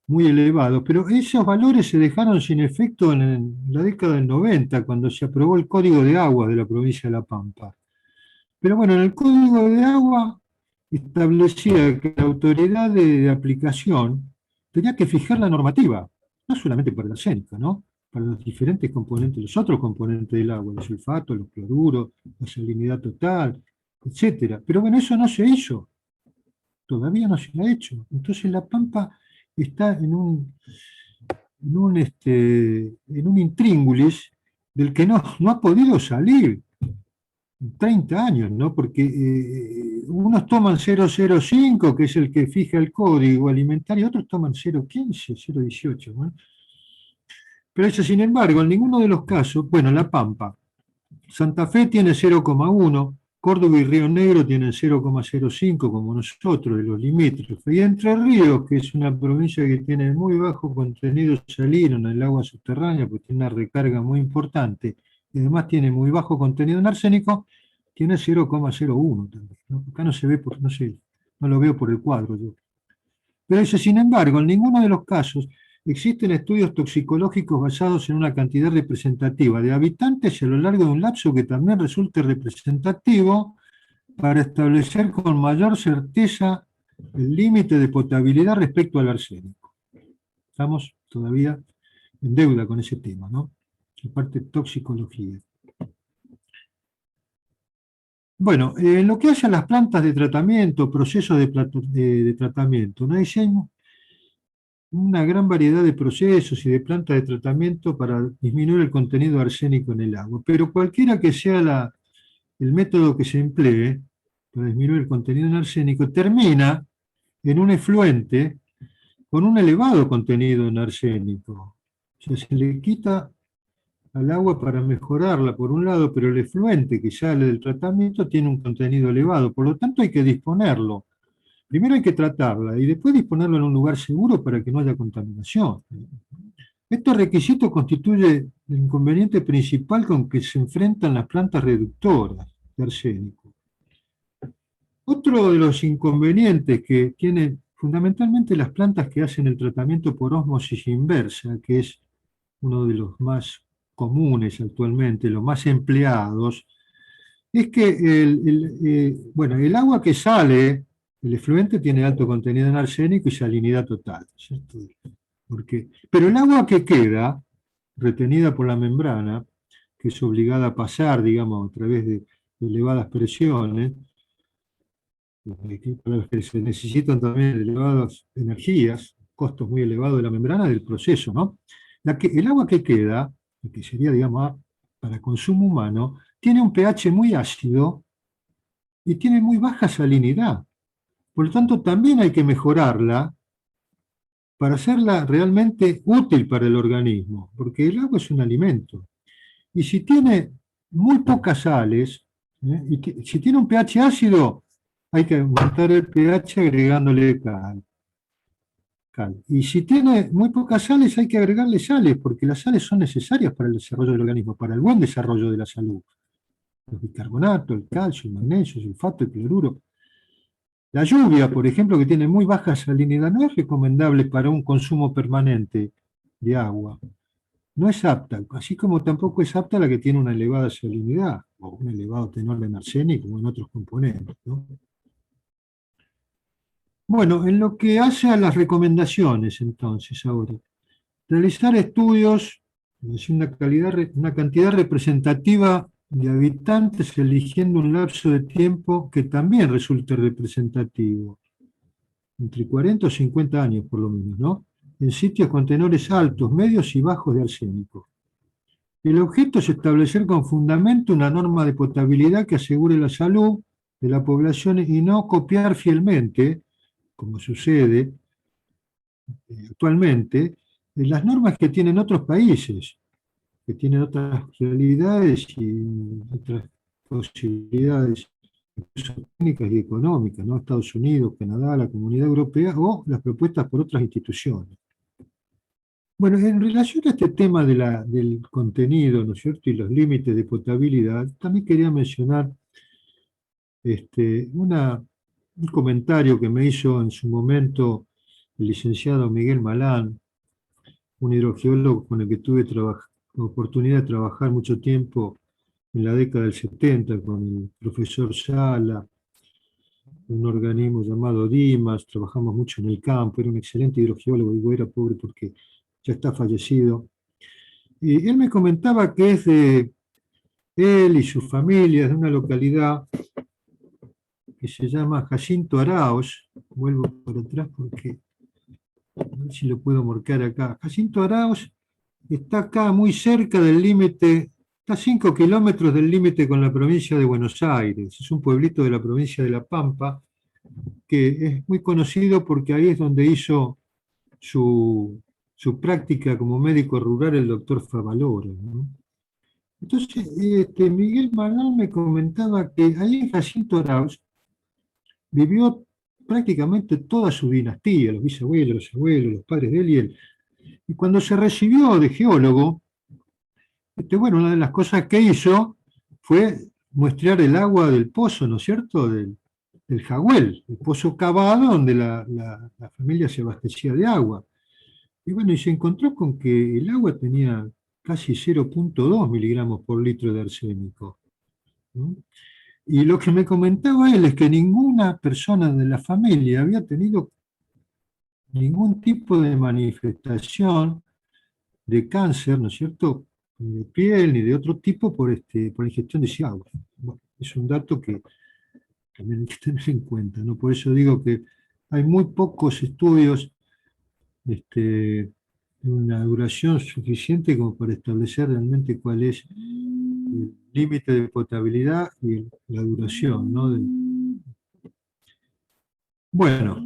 muy elevados, pero esos valores se dejaron sin efecto en la década del 90, cuando se aprobó el Código de Agua de la provincia de La Pampa. Pero bueno, en el Código de Agua establecía que la autoridad de aplicación tenía que fijar la normativa, no solamente para el arsénico, ¿no? Para los diferentes componentes, los otros componentes del agua, los sulfatos, los cloruros, la salinidad total, etcétera. Pero bueno, eso no se hizo, todavía no se ha hecho. Entonces La Pampa está en un intríngulis del que no ha podido salir 30 años, ¿no? Porque unos toman 0,05, que es el que fija el código alimentario, otros toman 0,15, 0,18, ¿no? Pero eso, sin embargo, en ninguno de los casos, bueno, La Pampa, Santa Fe tiene 0,1, Córdoba y Río Negro tienen 0,05 como nosotros, de los limítrofes. Y Entre Ríos, que es una provincia que tiene muy bajo contenido salino en el agua subterránea, porque tiene una recarga muy importante, y además tiene muy bajo contenido en arsénico, tiene 0,01 también, ¿no? Acá no se ve, no sé, no lo veo por el cuadro yo. Pero dice, sin embargo, en ninguno de los casos existen estudios toxicológicos basados en una cantidad representativa de habitantes y a lo largo de un lapso que también resulte representativo para establecer con mayor certeza el límite de potabilidad respecto al arsénico. Estamos todavía en deuda con ese tema, ¿no? La parte de toxicología. Bueno, en lo que hace a las plantas de tratamiento, procesos de tratamiento, ¿no? Hay una gran variedad de procesos y de plantas de tratamiento para disminuir el contenido arsénico en el agua, pero cualquiera que sea el método que se emplee para disminuir el contenido en arsénico, termina en un efluente con un elevado contenido en arsénico. O sea, se le quita al agua para mejorarla por un lado, pero el efluente que sale del tratamiento tiene un contenido elevado, por lo tanto hay que disponerlo. Primero hay que tratarla y después disponerlo en un lugar seguro para que no haya contaminación. Este requisito constituye el inconveniente principal con que se enfrentan las plantas reductoras de arsénico. Otro de los inconvenientes que tienen fundamentalmente las plantas que hacen el tratamiento por ósmosis inversa, que es uno de los más comunes actualmente, los más empleados, es que el agua que sale, el efluente tiene alto contenido en arsénico y salinidad total, ¿cierto? Pero el agua que queda, retenida por la membrana, que es obligada a pasar, digamos, a través de elevadas presiones, para los que se necesitan también elevadas energías, costos muy elevados de la membrana del proceso, ¿no? El agua que queda, que sería, digamos, para consumo humano, tiene un pH muy ácido y tiene muy baja salinidad. Por lo tanto, también hay que mejorarla para hacerla realmente útil para el organismo, porque el agua es un alimento. Y si tiene muy pocas sales, y si tiene un pH ácido, hay que aumentar el pH agregándole cal. Y si tiene muy pocas sales, hay que agregarle sales, porque las sales son necesarias para el desarrollo del organismo, para el buen desarrollo de la salud. Los bicarbonatos, el calcio, el magnesio, el sulfato, el cloruro. La lluvia, por ejemplo, que tiene muy baja salinidad, no es recomendable para un consumo permanente de agua. No es apta, así como tampoco es apta la que tiene una elevada salinidad o un elevado tenor en arsénico o en otros componentes, ¿no? Bueno, en lo que hace a las recomendaciones, entonces, ahora, realizar estudios, una cantidad representativa de habitantes, eligiendo un lapso de tiempo que también resulte representativo, entre 40 o 50 años por lo menos, ¿no? En sitios con tenores altos, medios y bajos de arsénico. El objeto es establecer con fundamento una norma de potabilidad que asegure la salud de la población y no copiar fielmente, como sucede actualmente, las normas que tienen otros países, que tienen otras realidades y otras posibilidades técnicas y económicas, ¿no? Estados Unidos, Canadá, la Comunidad Europea o las propuestas por otras instituciones. Bueno, en relación a este tema del contenido, ¿no es cierto?, y los límites de potabilidad, también quería mencionar un comentario que me hizo en su momento el licenciado Miguel Malán, un hidrogeólogo con el que tuve oportunidad de trabajar mucho tiempo en la década del 70 con el profesor Sala, un organismo llamado DIMAS, trabajamos mucho en el campo, era un excelente hidrogeólogo, digo era pobre porque ya está fallecido. Y él me comentaba que es de él y su familia, de una localidad que se llama Jacinto Araos, vuelvo para atrás porque a ver si lo puedo marcar acá. Jacinto Araos está acá muy cerca del límite, está a 5 kilómetros del límite con la provincia de Buenos Aires. Es un pueblito de la provincia de La Pampa que es muy conocido porque ahí es donde hizo su práctica como médico rural el doctor Favaloro, ¿no? Entonces, Miguel Malán me comentaba que ahí en Jacinto Arauz vivió prácticamente toda su dinastía, los bisabuelos, los abuelos, los padres de él y él. Y cuando se recibió de geólogo, bueno, una de las cosas que hizo fue muestrear el agua del pozo, ¿no es cierto?, del Jagüel, el pozo cavado donde la familia se abastecía de agua. Y bueno, y se encontró con que el agua tenía casi 0,2 miligramos por litro de arsénico, ¿no? Y lo que me comentaba él es que ninguna persona de la familia había tenido ningún tipo de manifestación de cáncer, ¿no es cierto?, ni de piel ni de otro tipo por la ingestión de ese agua. Bueno, es un dato que también hay que tener en cuenta, ¿no? Por eso digo que hay muy pocos estudios de una duración suficiente como para establecer realmente cuál es el límite de potabilidad y la duración, ¿no? Bueno,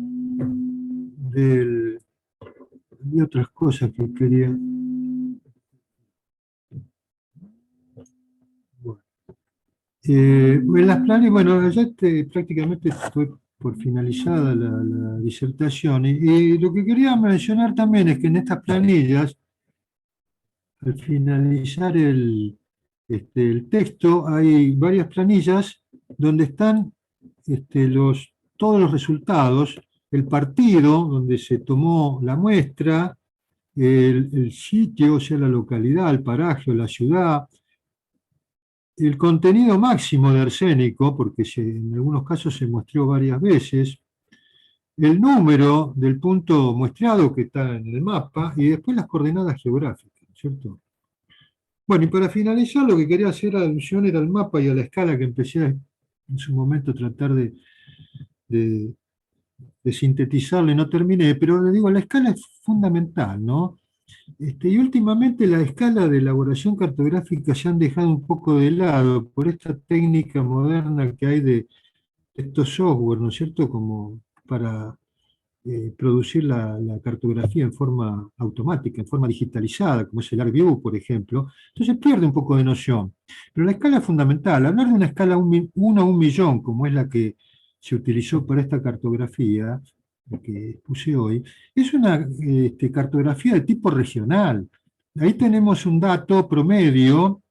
y otras cosas que quería. Bueno, en las planes, bueno, ya prácticamente estoy por finalizada la disertación y lo que quería mencionar también es que en estas planillas, al finalizar el texto, hay varias planillas donde están todos los resultados, el partido donde se tomó la muestra, el sitio, o sea, la localidad, el paraje, la ciudad, el contenido máximo de arsénico, porque en algunos casos se muestreó varias veces, el número del punto muestreado que está en el mapa y después las coordenadas geográficas, ¿cierto? Bueno, y para finalizar, lo que quería hacer alusión era al mapa y a la escala que empecé en su momento a tratar de sintetizarlo y no terminé, pero le digo, la escala es fundamental, ¿no? Y últimamente la escala de elaboración cartográfica se han dejado un poco de lado por esta técnica moderna que hay de estos software, ¿no es cierto?, como para producir la cartografía en forma automática, en forma digitalizada, como es el ArcView, por ejemplo. Entonces pierde un poco de noción. Pero la escala es fundamental. Hablar de una escala 1 a 1 millón, como es la que se utilizó para esta cartografía que puse hoy, es una cartografía de tipo regional. Ahí tenemos un dato promedio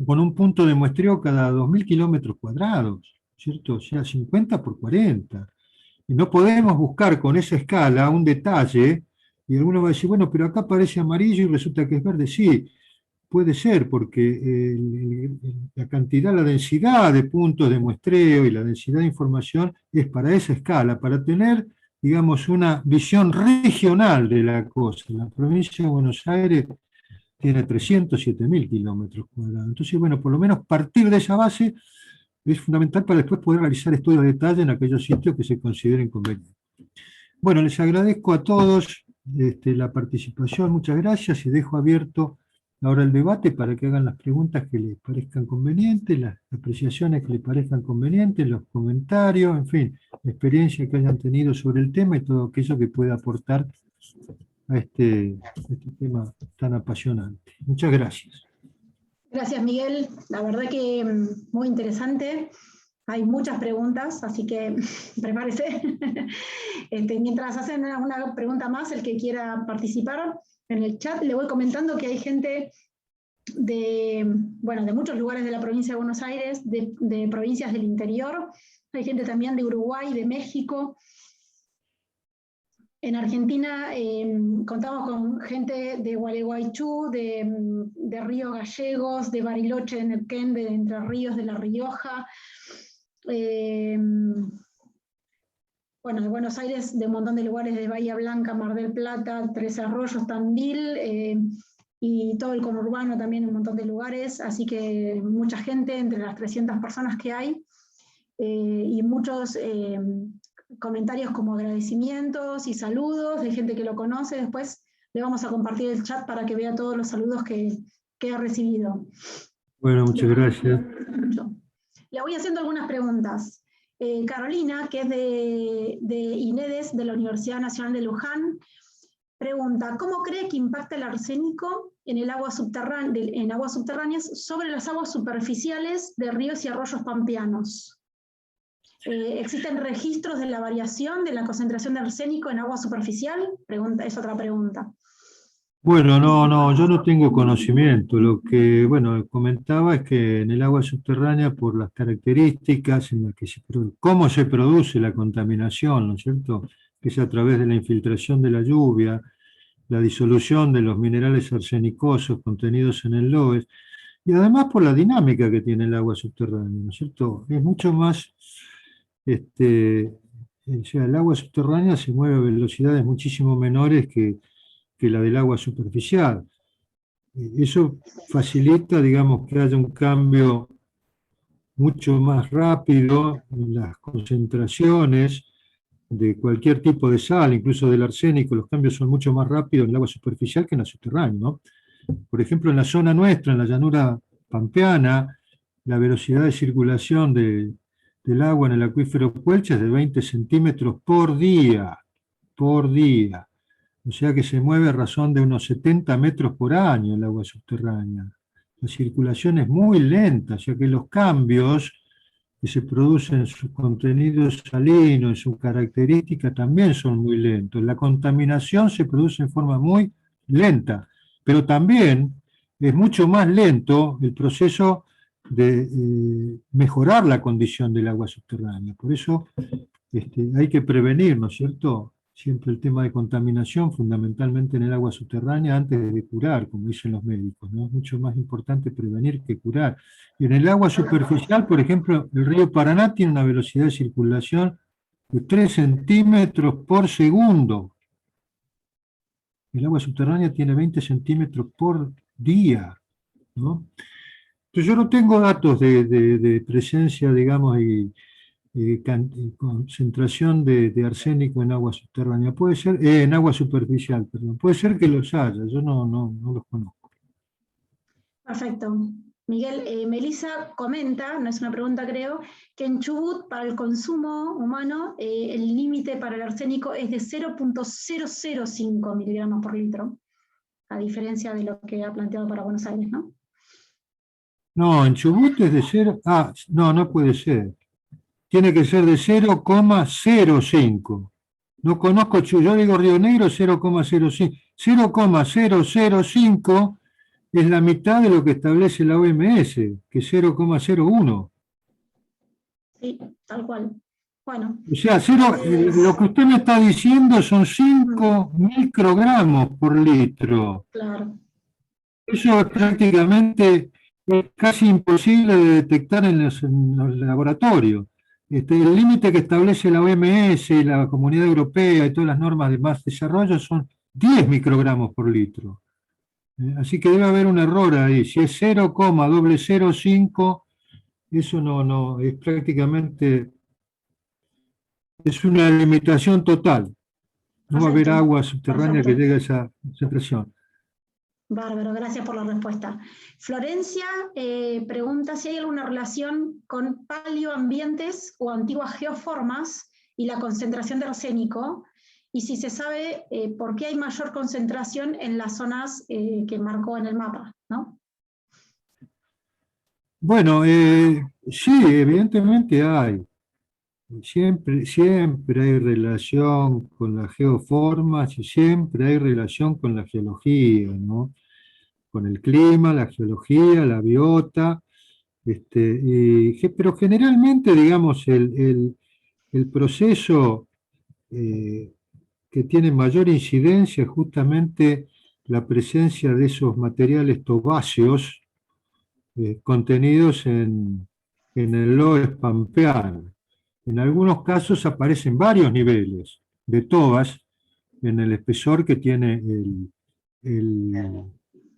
con un punto de muestreo cada 2.000 kilómetros cuadrados, ¿cierto? O sea, 50 por 40. Y no podemos buscar con esa escala un detalle, y alguno va a decir, bueno, pero acá parece amarillo y resulta que es verde. Sí, puede ser, porque la cantidad, la densidad de puntos de muestreo y la densidad de información es para esa escala, para tener, digamos, una visión regional de la cosa. La provincia de Buenos Aires tiene 307.000 kilómetros cuadrados. Entonces, bueno, por lo menos partir de esa base es fundamental para después poder realizar estudios de detalle en aquellos sitios que se consideren convenientes. Bueno, les agradezco a todos la participación, muchas gracias y dejo abierto ahora el debate para que hagan las preguntas que les parezcan convenientes, las apreciaciones que les parezcan convenientes, los comentarios, en fin, la experiencia que hayan tenido sobre el tema y todo aquello que pueda aportar a este tema tan apasionante. Muchas gracias. Gracias, Miguel. La verdad que muy interesante. Hay muchas preguntas, así que prepárese. Mientras hacen una pregunta más, el que quiera participar en el chat, le voy comentando que hay gente de muchos lugares de la provincia de Buenos Aires, de provincias del interior, hay gente también de Uruguay, de México. En Argentina contamos con gente de Gualeguaychú, de Río Gallegos, de Bariloche, de Neuquén, de Entre Ríos, de La Rioja. De Buenos Aires, de un montón de lugares, de Bahía Blanca, Mar del Plata, Tres Arroyos, Tandil, y todo el conurbano también, un montón de lugares, así que mucha gente, entre las 300 personas que hay, y muchos comentarios como agradecimientos y saludos de gente que lo conoce. Después le vamos a compartir el chat para que vea todos los saludos que ha recibido. Bueno, muchas gracias. Le voy haciendo algunas preguntas. Carolina, que es de INEDES, de la Universidad Nacional de Luján, pregunta, ¿cómo cree que impacta el arsénico en aguas subterráneas sobre las aguas superficiales de ríos y arroyos pampeanos? ¿Existen registros de la variación de la concentración de arsénico en agua superficial? Es otra pregunta. Bueno, no, yo no tengo conocimiento. Lo que, comentaba es que en el agua subterránea, por las características en las que cómo se produce la contaminación, ¿no es cierto? Que es a través de la infiltración de la lluvia, la disolución de los minerales arsenicosos contenidos en el LOES, y además por la dinámica que tiene el agua subterránea, ¿no es cierto? Es mucho más, o sea, el agua subterránea se mueve a velocidades muchísimo menores que la del agua superficial. Eso facilita, digamos, que haya un cambio mucho más rápido en las concentraciones de cualquier tipo de sal, incluso del arsénico. Los cambios son mucho más rápidos en el agua superficial que en la subterránea, ¿no? Por ejemplo, en la zona nuestra, en la llanura pampeana, la velocidad de circulación del agua en el acuífero Puelche es de 20 centímetros por día. O sea que se mueve a razón de unos 70 metros por año el agua subterránea. La circulación es muy lenta, o sea que los cambios que se producen en su contenido salino, en su característica, también son muy lentos. La contaminación se produce en forma muy lenta, pero también es mucho más lento el proceso de mejorar la condición del agua subterránea. Por eso hay que prevenir, ¿no es cierto?, siempre el tema de contaminación, fundamentalmente en el agua subterránea, antes de curar, como dicen los médicos, ¿no? Es mucho más importante prevenir que curar. Y en el agua superficial, por ejemplo, el río Paraná tiene una velocidad de circulación de 3 centímetros por segundo. El agua subterránea tiene 20 centímetros por día, ¿no? Entonces yo no tengo datos de presencia, digamos, y concentración de arsénico en agua subterránea, puede ser, en agua superficial, perdón, puede ser que los haya, yo no los conozco. Perfecto. Miguel, Melissa comenta, no es una pregunta creo, que en Chubut para el consumo humano el límite para el arsénico es de 0.005 miligramos por litro, a diferencia de lo que ha planteado para Buenos Aires, ¿no? No, en Chubut es de 0, no puede ser. Tiene que ser de 0,05. No conozco, yo digo Río Negro 0,05. 0,005 es la mitad de lo que establece la OMS, que es 0,01. Sí, tal cual. Bueno. O sea, lo que usted me está diciendo son 5 microgramos por litro. Claro. Eso es prácticamente casi imposible de detectar en los laboratorios. El límite que establece la OMS y la Comunidad Europea y todas las normas de más desarrollo son 10 microgramos por litro. Así que debe haber un error ahí. Si es 0,005, eso no, es prácticamente, es una limitación total. No va a haber agua subterránea que llegue a esa concentración. Bárbaro, gracias por la respuesta. Florencia pregunta si hay alguna relación con paleoambientes o antiguas geoformas y la concentración de arsénico, y si se sabe por qué hay mayor concentración en las zonas que marcó en el mapa, ¿no? Bueno, Sí, evidentemente hay. Siempre hay relación con las geoformas y siempre hay relación con la geología, ¿no? Con el clima, la geología, la biota, pero generalmente, digamos, el proceso que tiene mayor incidencia es justamente la presencia de esos materiales tobáceos contenidos en el loess pampeano. En algunos casos aparecen varios niveles de tobas en el espesor que tiene el-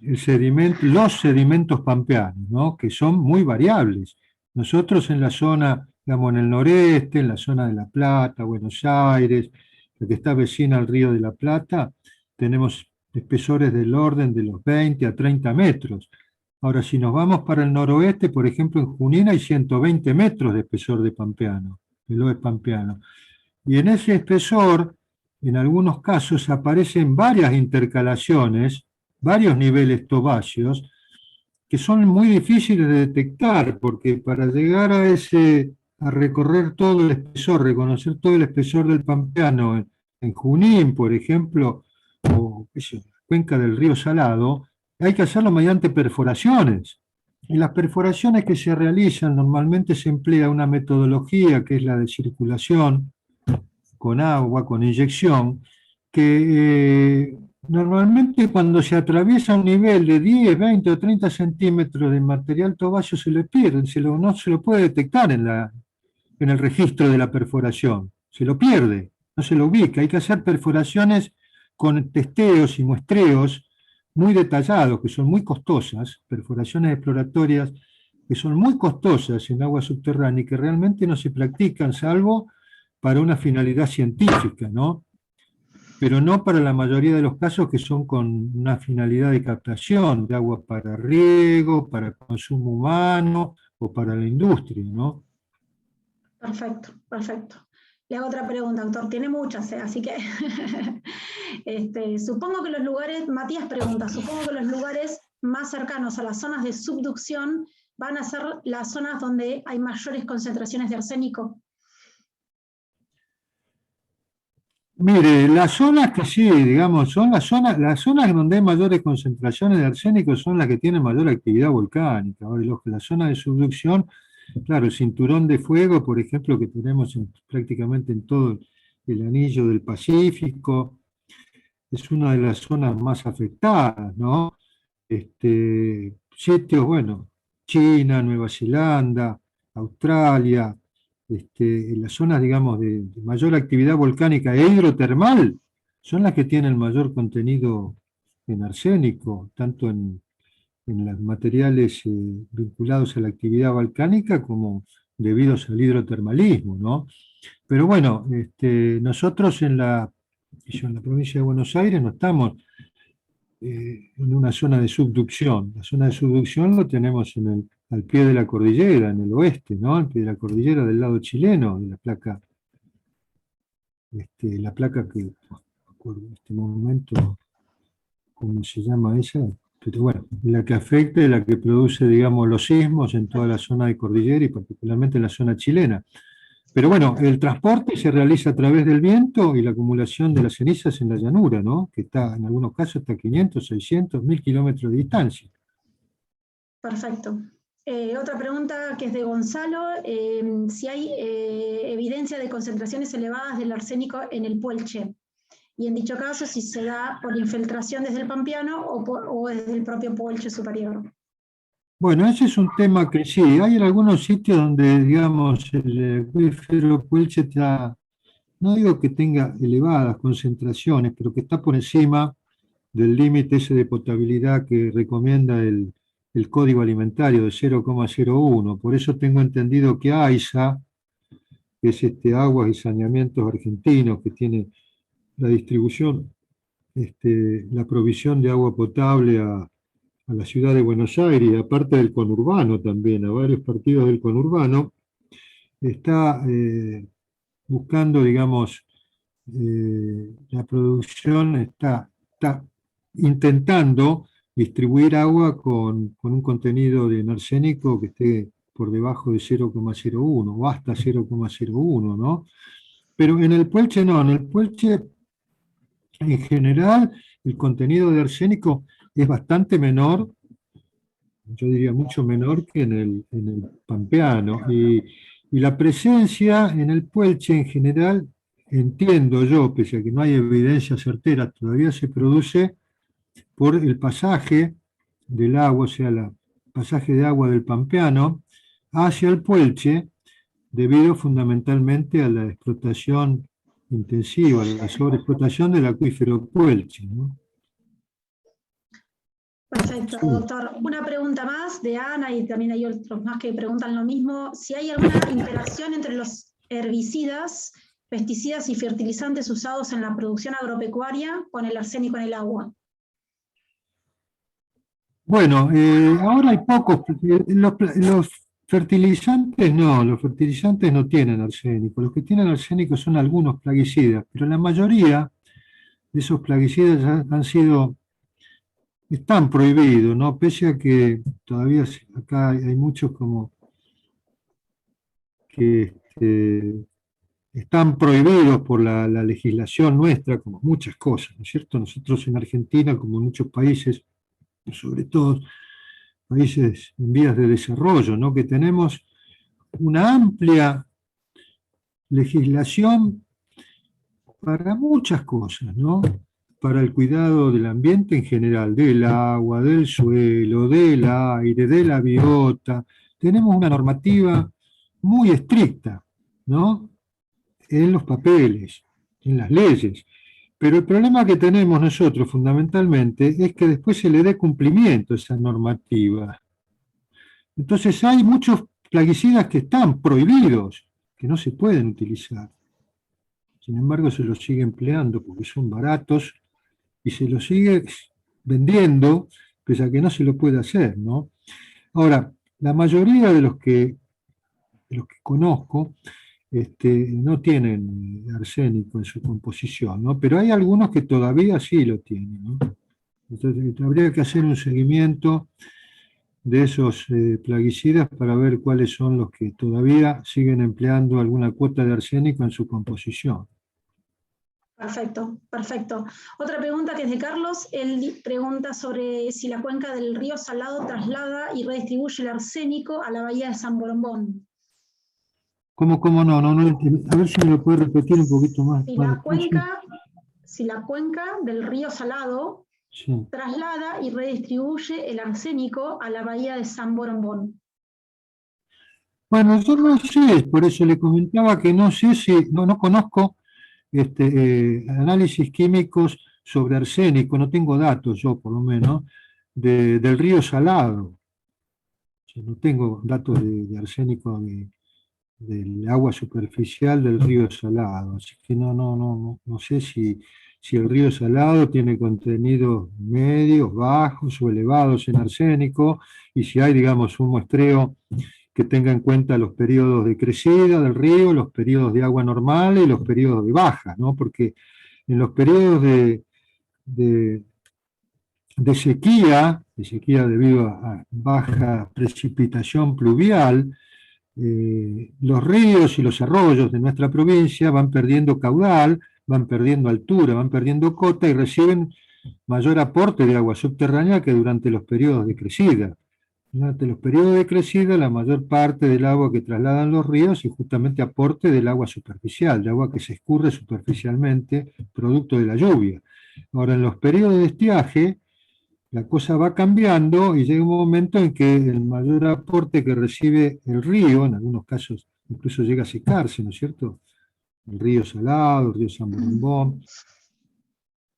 el sedimento, los sedimentos pampeanos, ¿no? Que son muy variables. Nosotros en la zona, digamos, en el noreste, en la zona de La Plata, Buenos Aires, la que está vecina al río de la Plata, tenemos espesores del orden de los 20 a 30 metros. Ahora, si nos vamos para el noroeste, por ejemplo, en Junín hay 120 metros de espesor de pampeano, de loess pampeano. Y en ese espesor, en algunos casos, aparecen varias intercalaciones, varios niveles tobáceos, que son muy difíciles de detectar, porque para llegar a recorrer todo el espesor, reconocer todo el espesor del pampeano en Junín, por ejemplo, o qué sé yo, cuenca del río Salado, hay que hacerlo mediante perforaciones. Y las perforaciones que se realizan normalmente se emplea una metodología que es la de circulación con agua, con inyección, que normalmente cuando se atraviesa un nivel de 10, 20 o 30 centímetros de material tobacco se le pierde, no se lo puede detectar en el registro de la perforación, se lo pierde, no se lo ubica. Hay que hacer perforaciones con testeos y muestreos muy detallados, que son muy costosas, perforaciones exploratorias que son muy costosas en agua subterránea y que realmente no se practican salvo para una finalidad científica, ¿no? Pero no para la mayoría de los casos que son con una finalidad de captación de agua para riego, para consumo humano o para la industria, ¿no? Perfecto, perfecto. Le hago otra pregunta, doctor. Tiene muchas, así que supongo que los lugares, Matías pregunta, supongo que los lugares más cercanos a las zonas de subducción van a ser las zonas donde hay mayores concentraciones de arsénico. Mire, las zonas que sí, digamos, son las zonas donde hay mayores concentraciones de arsénico son las que tienen mayor actividad volcánica. Ahora, las zonas de subducción, claro, el cinturón de fuego, por ejemplo, que tenemos prácticamente en todo el anillo del Pacífico, es una de las zonas más afectadas, ¿no? Sitios, bueno, China, Nueva Zelanda, Australia, en las zonas, digamos, de mayor actividad volcánica e hidrotermal, son las que tienen mayor contenido en arsénico, tanto en los materiales vinculados a la actividad volcánica como debidos al hidrotermalismo, ¿no? Pero bueno, nosotros en la provincia de Buenos Aires no estamos en una zona de subducción. La zona de subducción lo tenemos al pie de la cordillera, en el oeste, ¿no? Al pie de la cordillera del lado chileno, de la placa que, no me acuerdo en este momento, ¿cómo se llama esa? Pero bueno, la que afecta y la que produce, digamos, los sismos en toda la zona de cordillera y particularmente en la zona chilena. Pero bueno, el transporte se realiza a través del viento y la acumulación de las cenizas en la llanura, ¿no? Que está, en algunos casos, hasta 500, 600, 1000 kilómetros de distancia. Perfecto. Otra pregunta que es de Gonzalo, si hay evidencia de concentraciones elevadas del arsénico en el Puelche, y en dicho caso si se da por infiltración desde el Pampeano o desde el propio Puelche superior. Bueno, ese es un tema que sí, hay en algunos sitios donde, digamos, el acuífero Puelche está, no digo que tenga elevadas concentraciones, pero que está por encima del límite ese de potabilidad que recomienda el Código Alimentario de 0,01. Por eso tengo entendido que AISA, que es Aguas y Saneamientos Argentinos, que tiene la distribución, la provisión de agua potable a la ciudad de Buenos Aires, y aparte del conurbano también, a varios partidos del conurbano, está buscando, digamos, la producción está intentando distribuir agua con un contenido de arsénico que esté por debajo de 0,01 o hasta 0,01, ¿no? Pero en el Puelche no, en el Puelche en general el contenido de arsénico es bastante menor, yo diría mucho menor que en el pampeano, y la presencia en el Puelche en general, entiendo yo, pese a que no hay evidencia certera, todavía se produce por el pasaje del agua, o sea, el pasaje de agua del pampeano hacia el Puelche, debido fundamentalmente a la explotación intensiva, a la sobreexplotación del acuífero Puelche, ¿no? Perfecto, doctor. Una pregunta más de Ana, y también hay otros más que preguntan lo mismo. Si hay alguna interacción entre los herbicidas, pesticidas y fertilizantes usados en la producción agropecuaria con el arsénico en el agua. Bueno, ahora hay pocos, los fertilizantes no tienen arsénico. Los que tienen arsénico son algunos plaguicidas, pero la mayoría de esos plaguicidas están prohibidos, ¿no? Pese a que todavía acá hay muchos como que están prohibidos por la legislación nuestra, como muchas cosas, ¿no es cierto? Nosotros en Argentina, como en muchos países, sobre todo países en vías de desarrollo, ¿no? Que tenemos una amplia legislación para muchas cosas, ¿no? Para el cuidado del ambiente en general, del agua, del suelo, del aire, de la biota. Tenemos una normativa muy estricta, ¿no? En los papeles, en las leyes. Pero el problema que tenemos nosotros fundamentalmente es que después se le dé cumplimiento a esa normativa. Entonces hay muchos plaguicidas que están prohibidos, que no se pueden utilizar. Sin embargo, se los sigue empleando porque son baratos y se los sigue vendiendo, pese a que no se lo puede hacer, ¿no? Ahora, la mayoría de los que conozco no tienen arsénico en su composición, ¿no? Pero hay algunos que todavía sí lo tienen, ¿no? Entonces, habría que hacer un seguimiento de esos plaguicidas para ver cuáles son los que todavía siguen empleando alguna cuota de arsénico en su composición. Perfecto, perfecto. Otra pregunta que es de Carlos. Él pregunta sobre si la cuenca del río Salado traslada y redistribuye el arsénico a la bahía de San Borombón. ¿Cómo no? A ver si me lo puede repetir un poquito más. Si la cuenca del río Salado sí traslada y redistribuye el arsénico a la bahía de San Borombón. Bueno, yo no sé, por eso le comentaba que no sé si, no conozco análisis químicos sobre arsénico, no tengo datos yo por lo menos, del río Salado. O sea, no tengo datos de arsénico del agua superficial del río Salado, así que no sé si el río Salado tiene contenidos medios, bajos o elevados en arsénico, y si hay, digamos, un muestreo que tenga en cuenta los periodos de crecida del río, los periodos de agua normal y los periodos de baja, ¿no? Porque en los periodos de sequía debido a baja precipitación pluvial, los ríos y los arroyos de nuestra provincia van perdiendo caudal, van perdiendo altura, van perdiendo cota y reciben mayor aporte de agua subterránea que durante los periodos de crecida. Durante los periodos de crecida, la mayor parte del agua que trasladan los ríos es justamente aporte del agua superficial, de agua que se escurre superficialmente, producto de la lluvia. Ahora, en los periodos de estiaje, la cosa va cambiando y llega un momento en que el mayor aporte que recibe el río, en algunos casos incluso llega a secarse, ¿no es cierto? El río Salado, el río San Borombón,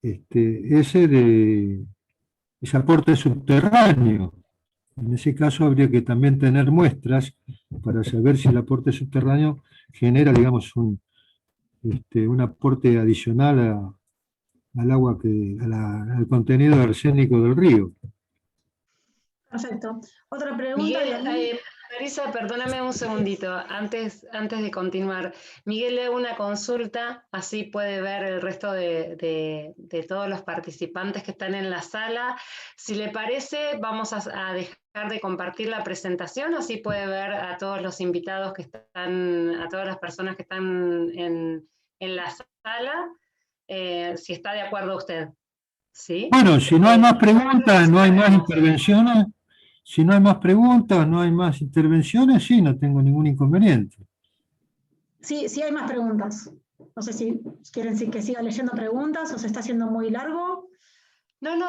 ese aporte subterráneo. En ese caso habría que también tener muestras para saber si el aporte subterráneo genera, digamos, un aporte adicional al agua, al contenido arsénico del río. Perfecto. Otra pregunta. Miguel, Marisa, perdóname un segundito, antes de continuar. Miguel, le hago una consulta, así puede ver el resto de todos los participantes que están en la sala. Si le parece, vamos a dejar de compartir la presentación, así puede ver a todos los invitados que están, a todas las personas que están en la sala, si está de acuerdo usted. ¿Sí? Bueno, si no hay más preguntas, no hay más intervenciones. Si no hay más preguntas, no hay más intervenciones, sí, no tengo ningún inconveniente. Sí, sí hay más preguntas. No sé si quieren que siga leyendo preguntas o se está haciendo muy largo. No, no.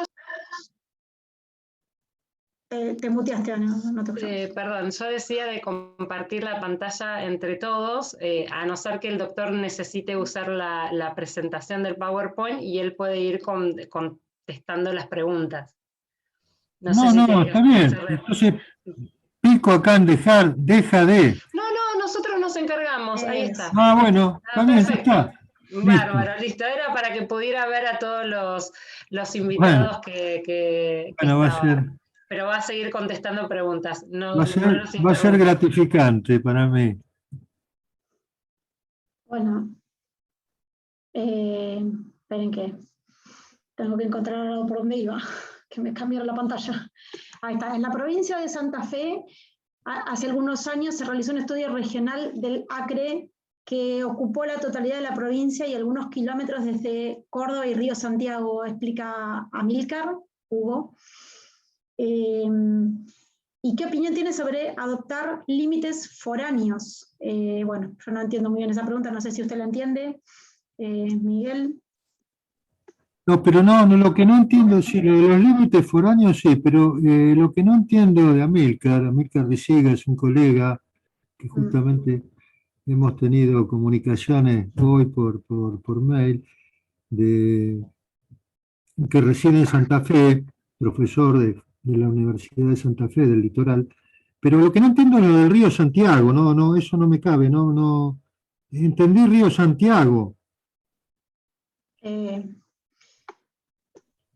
Te muteaste, Ana, no te escuchamos. Perdón, yo decía de compartir la pantalla entre todos, a no ser que el doctor necesite usar la presentación del PowerPoint y él puede ir contestando las preguntas. No, está bien. Entonces, pico acá en deja de. No, nosotros nos encargamos, ahí está. Ah, bueno, está bien, ya está. Bárbaro, listo. Era para que pudiera ver a todos los invitados que bueno, va a ser. Pero va a seguir contestando preguntas. No, va a ser gratificante para mí. Bueno, esperen que tengo que encontrar algo por donde iba, que me cambiaron la pantalla. Ahí está. En la provincia de Santa Fe, hace algunos años se realizó un estudio regional del Acre que ocupó la totalidad de la provincia y algunos kilómetros desde Córdoba y Río Santiago, explica Amílcar, Hugo. ¿Y qué opinión tiene sobre adoptar límites foráneos? Bueno, yo no entiendo muy bien esa pregunta, no sé si usted la entiende. Miguel. No, pero no, lo que no entiendo, sí, lo de los límites foráneos sí, pero lo que no entiendo de Amílcar Risiga es un colega que justamente hemos tenido comunicaciones hoy por mail, que reside en Santa Fe, profesor de la Universidad de Santa Fe, del Litoral, pero lo que no entiendo es lo del Río Santiago, no, eso no me cabe, no, entendí Río Santiago.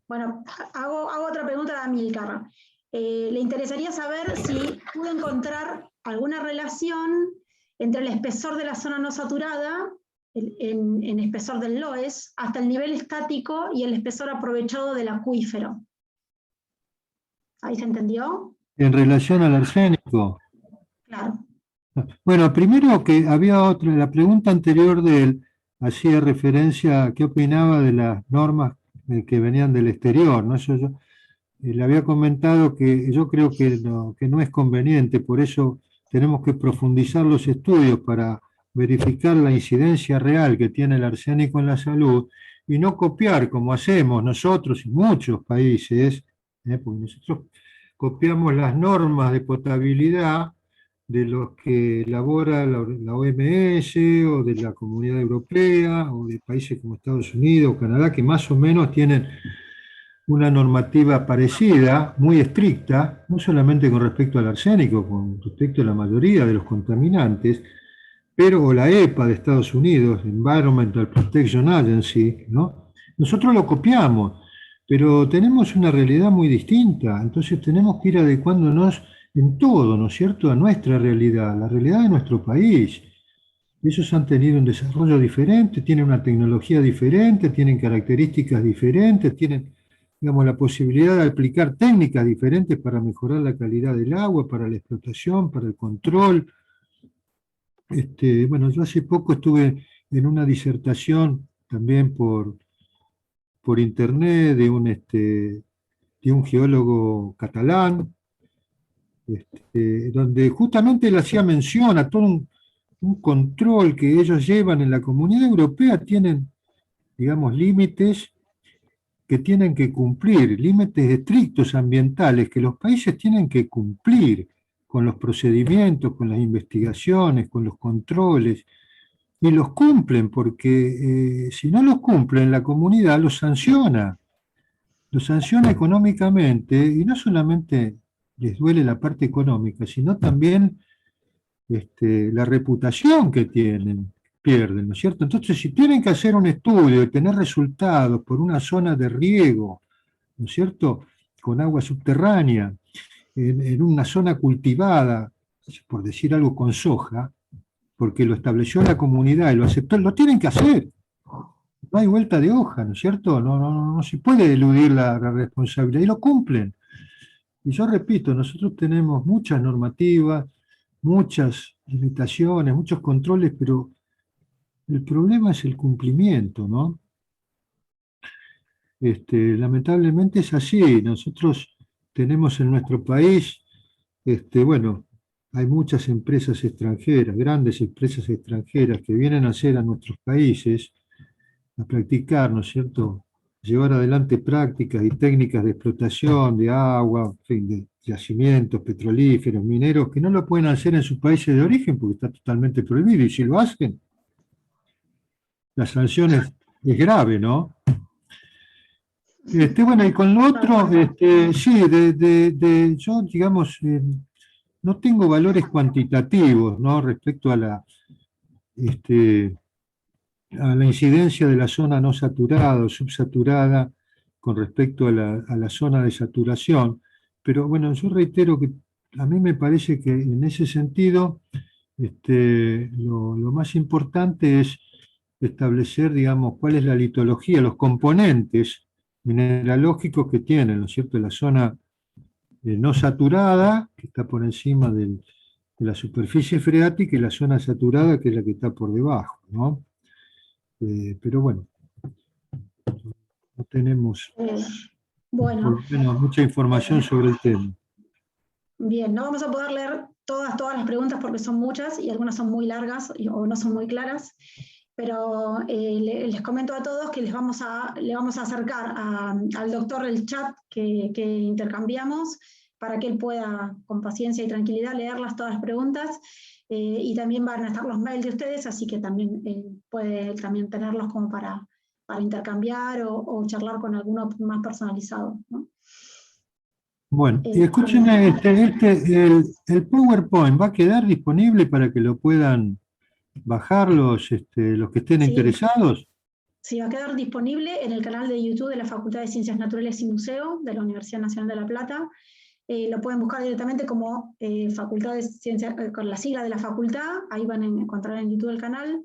Bueno, hago otra pregunta a Amílcar. Le interesaría saber si pudo encontrar alguna relación entre el espesor de la zona no saturada, en espesor del LOES, hasta el nivel estático y el espesor aprovechado del acuífero. ¿Ahí se entendió? En relación al arsénico. Claro. Bueno, primero que había otra, la pregunta anterior de él hacía referencia a qué opinaba de las normas que venían del exterior, ¿no? Eso yo le había comentado que yo creo que no es conveniente, por eso tenemos que profundizar los estudios para verificar la incidencia real que tiene el arsénico en la salud y no copiar como hacemos nosotros y muchos países, porque nosotros copiamos las normas de potabilidad de los que elabora la OMS o de la Comunidad Europea o de países como Estados Unidos o Canadá, que más o menos tienen una normativa parecida, muy estricta, no solamente con respecto al arsénico, con respecto a la mayoría de los contaminantes, pero o la EPA de Estados Unidos, Environmental Protection Agency, ¿no? Nosotros lo copiamos, pero tenemos una realidad muy distinta, entonces tenemos que ir adecuándonos en todo, ¿no es cierto?, a nuestra realidad, la realidad de nuestro país. Ellos han tenido un desarrollo diferente, tienen una tecnología diferente, tienen características diferentes, tienen, digamos, la posibilidad de aplicar técnicas diferentes para mejorar la calidad del agua, para la explotación, para el control. Bueno, yo hace poco estuve en una disertación también por internet de un geólogo catalán, donde justamente él hacía mención a todo un control que ellos llevan en la Comunidad Europea, tienen, digamos, límites que tienen que cumplir, límites estrictos ambientales que los países tienen que cumplir con los procedimientos, con las investigaciones, con los controles, y los cumplen, porque si no los cumplen, la comunidad los sanciona económicamente, y no solamente les duele la parte económica, sino también la reputación que pierden, ¿no es cierto? Entonces, si tienen que hacer un estudio y tener resultados por una zona de riego, ¿no es cierto?, con agua subterránea, en una zona cultivada, por decir algo, con soja, porque lo estableció la comunidad y lo aceptó, lo tienen que hacer. No hay vuelta de hoja, ¿no es cierto? No se puede eludir la responsabilidad, y lo cumplen. Y yo repito, nosotros tenemos muchas normativas, muchas limitaciones, muchos controles, pero el problema es el cumplimiento, ¿no? Lamentablemente es así. Nosotros tenemos en nuestro país, bueno, hay muchas empresas extranjeras, grandes empresas extranjeras que vienen a hacer a nuestros países, a practicar, ¿no es cierto? Llevar adelante prácticas y técnicas de explotación de agua, en fin, de yacimientos petrolíferos, mineros, que no lo pueden hacer en sus países de origen porque está totalmente prohibido. Y si lo hacen, la sanción es grave, ¿no? Bueno, y con lo otro, sí, yo, digamos, no tengo valores cuantitativos, ¿no? Respecto a la incidencia de la zona no saturada o subsaturada con respecto a la zona de saturación. Pero bueno, yo reitero que a mí me parece que en ese sentido lo más importante es establecer, digamos, cuál es la litología, los componentes mineralógicos que tiene, ¿no es cierto?, la zona no saturada, que está por encima de la superficie freática, y la zona saturada, que es la que está por debajo, ¿no? Pero bueno, no tenemos Bueno, por lo menos mucha información sobre el tema. bien, no vamos a poder leer todas las preguntas porque son muchas y algunas son muy largas o no son muy claras, pero les comento a todos que le vamos a acercar al doctor el chat que intercambiamos para que él pueda, con paciencia y tranquilidad, leerlas todas las preguntas. Y también van a estar los mails de ustedes, así que también puede también tenerlos como para intercambiar o charlar con alguno más personalizado, ¿no? Bueno, y escúchenme, el PowerPoint va a quedar disponible para que lo puedan bajar los que estén Sí, interesados. sí, va a quedar disponible en el canal de YouTube de la Facultad de Ciencias Naturales y Museo de la Universidad Nacional de La Plata. Lo pueden buscar directamente como Facultad de Ciencias, con la sigla de la facultad, ahí van a encontrar en YouTube el canal,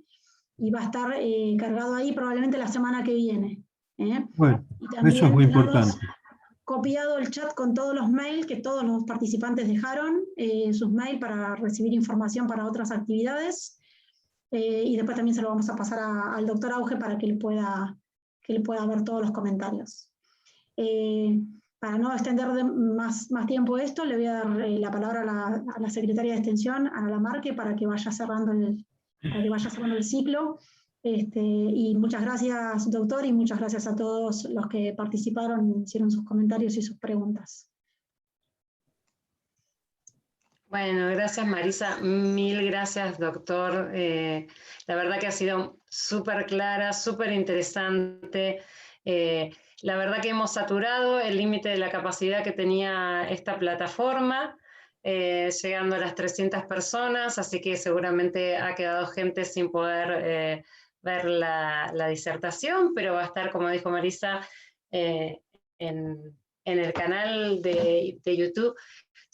y va a estar cargado ahí probablemente la semana que viene. Bueno, Y también eso es muy tenemos importante. copiado el chat con todos los mails que todos los participantes dejaron, sus mails para recibir información para otras actividades. Y después también se lo vamos a pasar al doctor Auge para que él pueda ver todos los comentarios. Para no extender más tiempo esto, le voy a dar la palabra a la secretaria de Extensión, Ana Lamarque, para que vaya cerrando el ciclo. Y muchas gracias, doctor, y muchas gracias a todos los que participaron, hicieron sus comentarios y sus preguntas. Bueno, gracias Marisa, mil gracias doctor. La verdad que ha sido súper clara, súper interesante. La verdad que hemos saturado el límite de la capacidad que tenía esta plataforma, llegando a las 300 personas, así que seguramente ha quedado gente sin poder ver la disertación, pero va a estar, como dijo Marisa, en el canal de YouTube.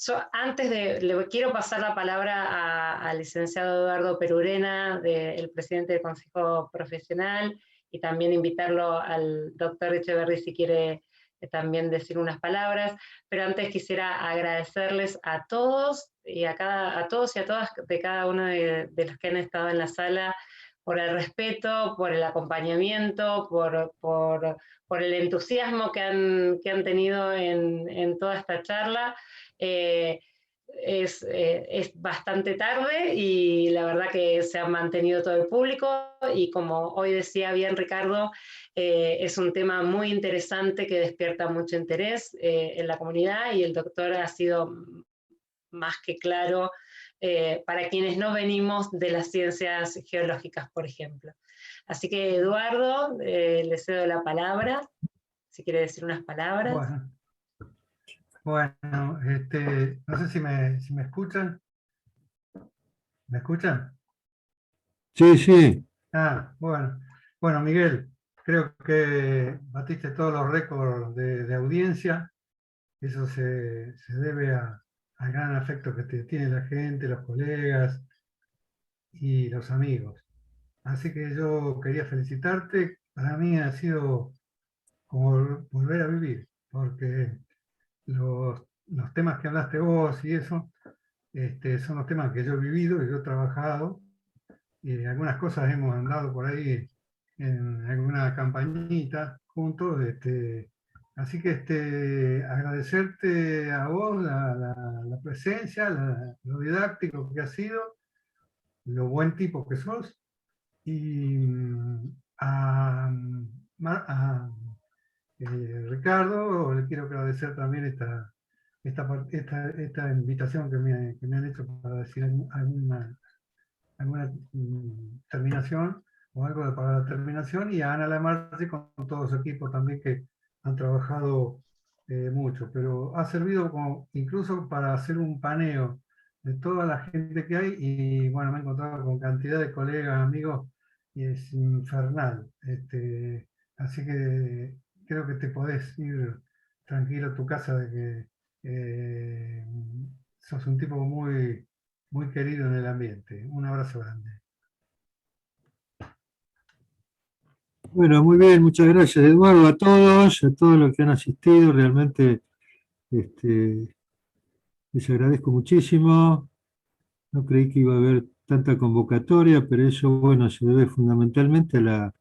Yo le quiero pasar la palabra al licenciado Eduardo Perurena, el presidente del Consejo Profesional, y también invitarlo al doctor Echeverry si quiere también decir unas palabras, pero antes quisiera agradecerles a todos y a todos y a todas de cada uno de los que han estado en la sala por el respeto, por el acompañamiento, por el entusiasmo que han tenido en toda esta charla. Es bastante tarde y la verdad que se ha mantenido todo el público y como hoy decía bien Ricardo, es un tema muy interesante que despierta mucho interés en la comunidad y el doctor ha sido más que claro para quienes no venimos de las ciencias geológicas, por ejemplo. Así que Eduardo, le cedo la palabra, si quiere decir unas palabras. Bueno, no sé si me escuchan. ¿Me escuchan? Sí, sí. Ah, bueno. Bueno, Miguel, creo que batiste todos los récords de audiencia. Eso se debe al gran afecto que te tiene la gente, los colegas y los amigos. Así que yo quería felicitarte. Para mí ha sido como volver a vivir, porque los los temas que hablaste vos y eso, son los temas que yo he vivido y yo he trabajado, y algunas cosas hemos andado por ahí en alguna campañita juntos, así que agradecerte a vos la presencia, lo didáctico que has sido, lo buen tipo que sos, y a Ricardo le quiero agradecer también esta invitación que me han hecho para decir alguna terminación o algo para la terminación, y a Ana Lamarche con todo su equipo también que han trabajado mucho, pero ha servido como incluso para hacer un paneo de toda la gente que hay, y bueno, me he encontrado con cantidad de colegas, amigos, y es infernal. Así que creo que te podés ir tranquilo a tu casa de que sos un tipo muy, muy querido en el ambiente. Un abrazo grande. Bueno, muy bien, muchas gracias, Eduardo, a todos los que han asistido. Realmente les agradezco muchísimo. No creí que iba a haber tanta convocatoria, pero eso, bueno, se debe fundamentalmente a la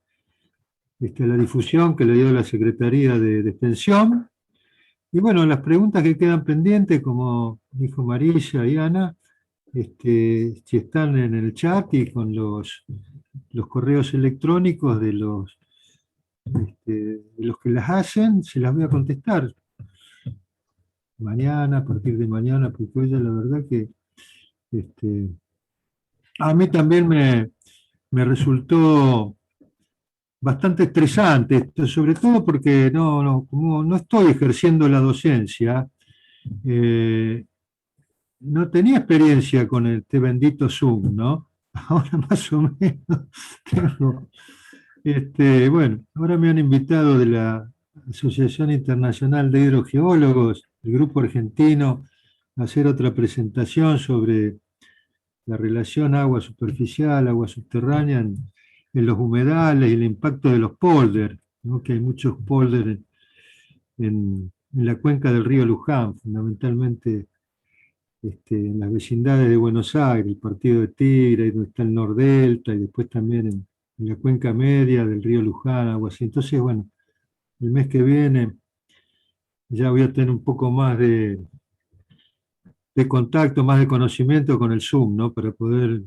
difusión que le dio la Secretaría de Extensión. Y bueno, las preguntas que quedan pendientes, como dijo Marilla y Ana, si están en el chat y con los correos electrónicos de los que las hacen, se las voy a contestar mañana, a partir de mañana, porque hoy la verdad que a mí también me resultó bastante estresante esto, sobre todo porque como no estoy ejerciendo la docencia, no tenía experiencia con este bendito Zoom, ¿no? Ahora más o menos tengo. Bueno, ahora me han invitado de la Asociación Internacional de Hidrogeólogos, el grupo argentino, a hacer otra presentación sobre la relación agua superficial, agua subterránea en los humedales y el impacto de los polders, ¿no? Que hay muchos polders en la cuenca del río Luján, fundamentalmente en las vecindades de Buenos Aires, el partido de Tigre, ahí donde está el Nordelta, y después también en la cuenca media del río Luján, algo así. Entonces, bueno, el mes que viene ya voy a tener un poco más de contacto, más de conocimiento con el Zoom, ¿no? Para poder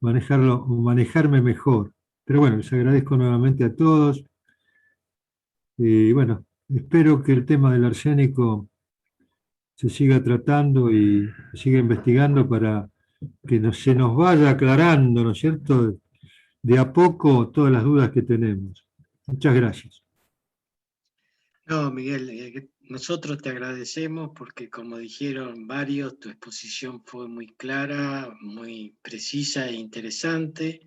manejarme mejor. Pero bueno, les agradezco nuevamente a todos. Y bueno, espero que el tema del arsénico se siga tratando y se siga investigando para que se nos vaya aclarando, ¿no es cierto?, de a poco todas las dudas que tenemos. Muchas gracias. No, Miguel, nosotros te agradecemos porque, como dijeron varios, tu exposición fue muy clara, muy precisa e interesante.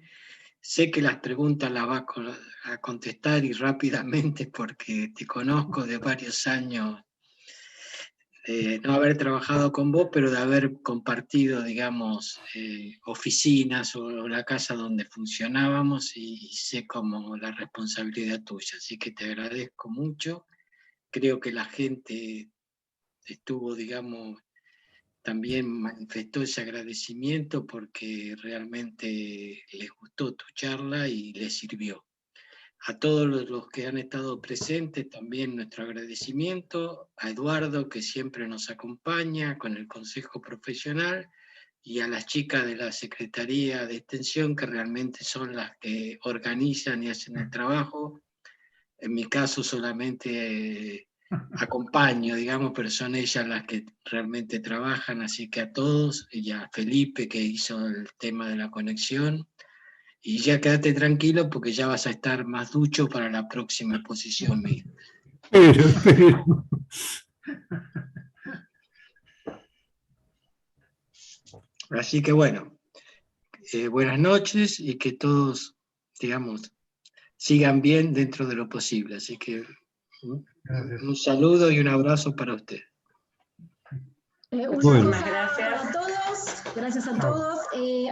Sé que las preguntas las vas a contestar y rápidamente porque te conozco de varios años, no haber trabajado con vos, pero de haber compartido, digamos, oficinas o la casa donde funcionábamos, y sé como la responsabilidad tuya. Así que te agradezco mucho. Creo que la gente estuvo, digamos, también manifestó ese agradecimiento porque realmente les gustó tu charla y les sirvió. A todos los que han estado presentes también nuestro agradecimiento, a Eduardo, que siempre nos acompaña con el Consejo Profesional, y a las chicas de la Secretaría de Extensión, que realmente son las que organizan y hacen el trabajo. En mi caso solamente acompaño, digamos, pero son ellas las que realmente trabajan, así que a todos, y a Felipe, que hizo el tema de la conexión, y ya quédate tranquilo porque ya vas a estar más ducho para la próxima exposición, Miguel. Pero. Así que bueno, buenas noches y que todos, digamos, sigan bien dentro de lo posible. Así que un saludo y un abrazo para usted. Muchas gracias a todos. Gracias a todos.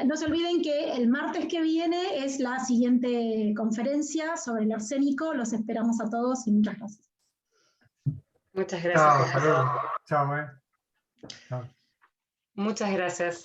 No se olviden que el martes que viene es la siguiente conferencia sobre el arsénico. Los esperamos a todos y muchas gracias. Muchas gracias. Chao, chao. Chao. Muchas gracias.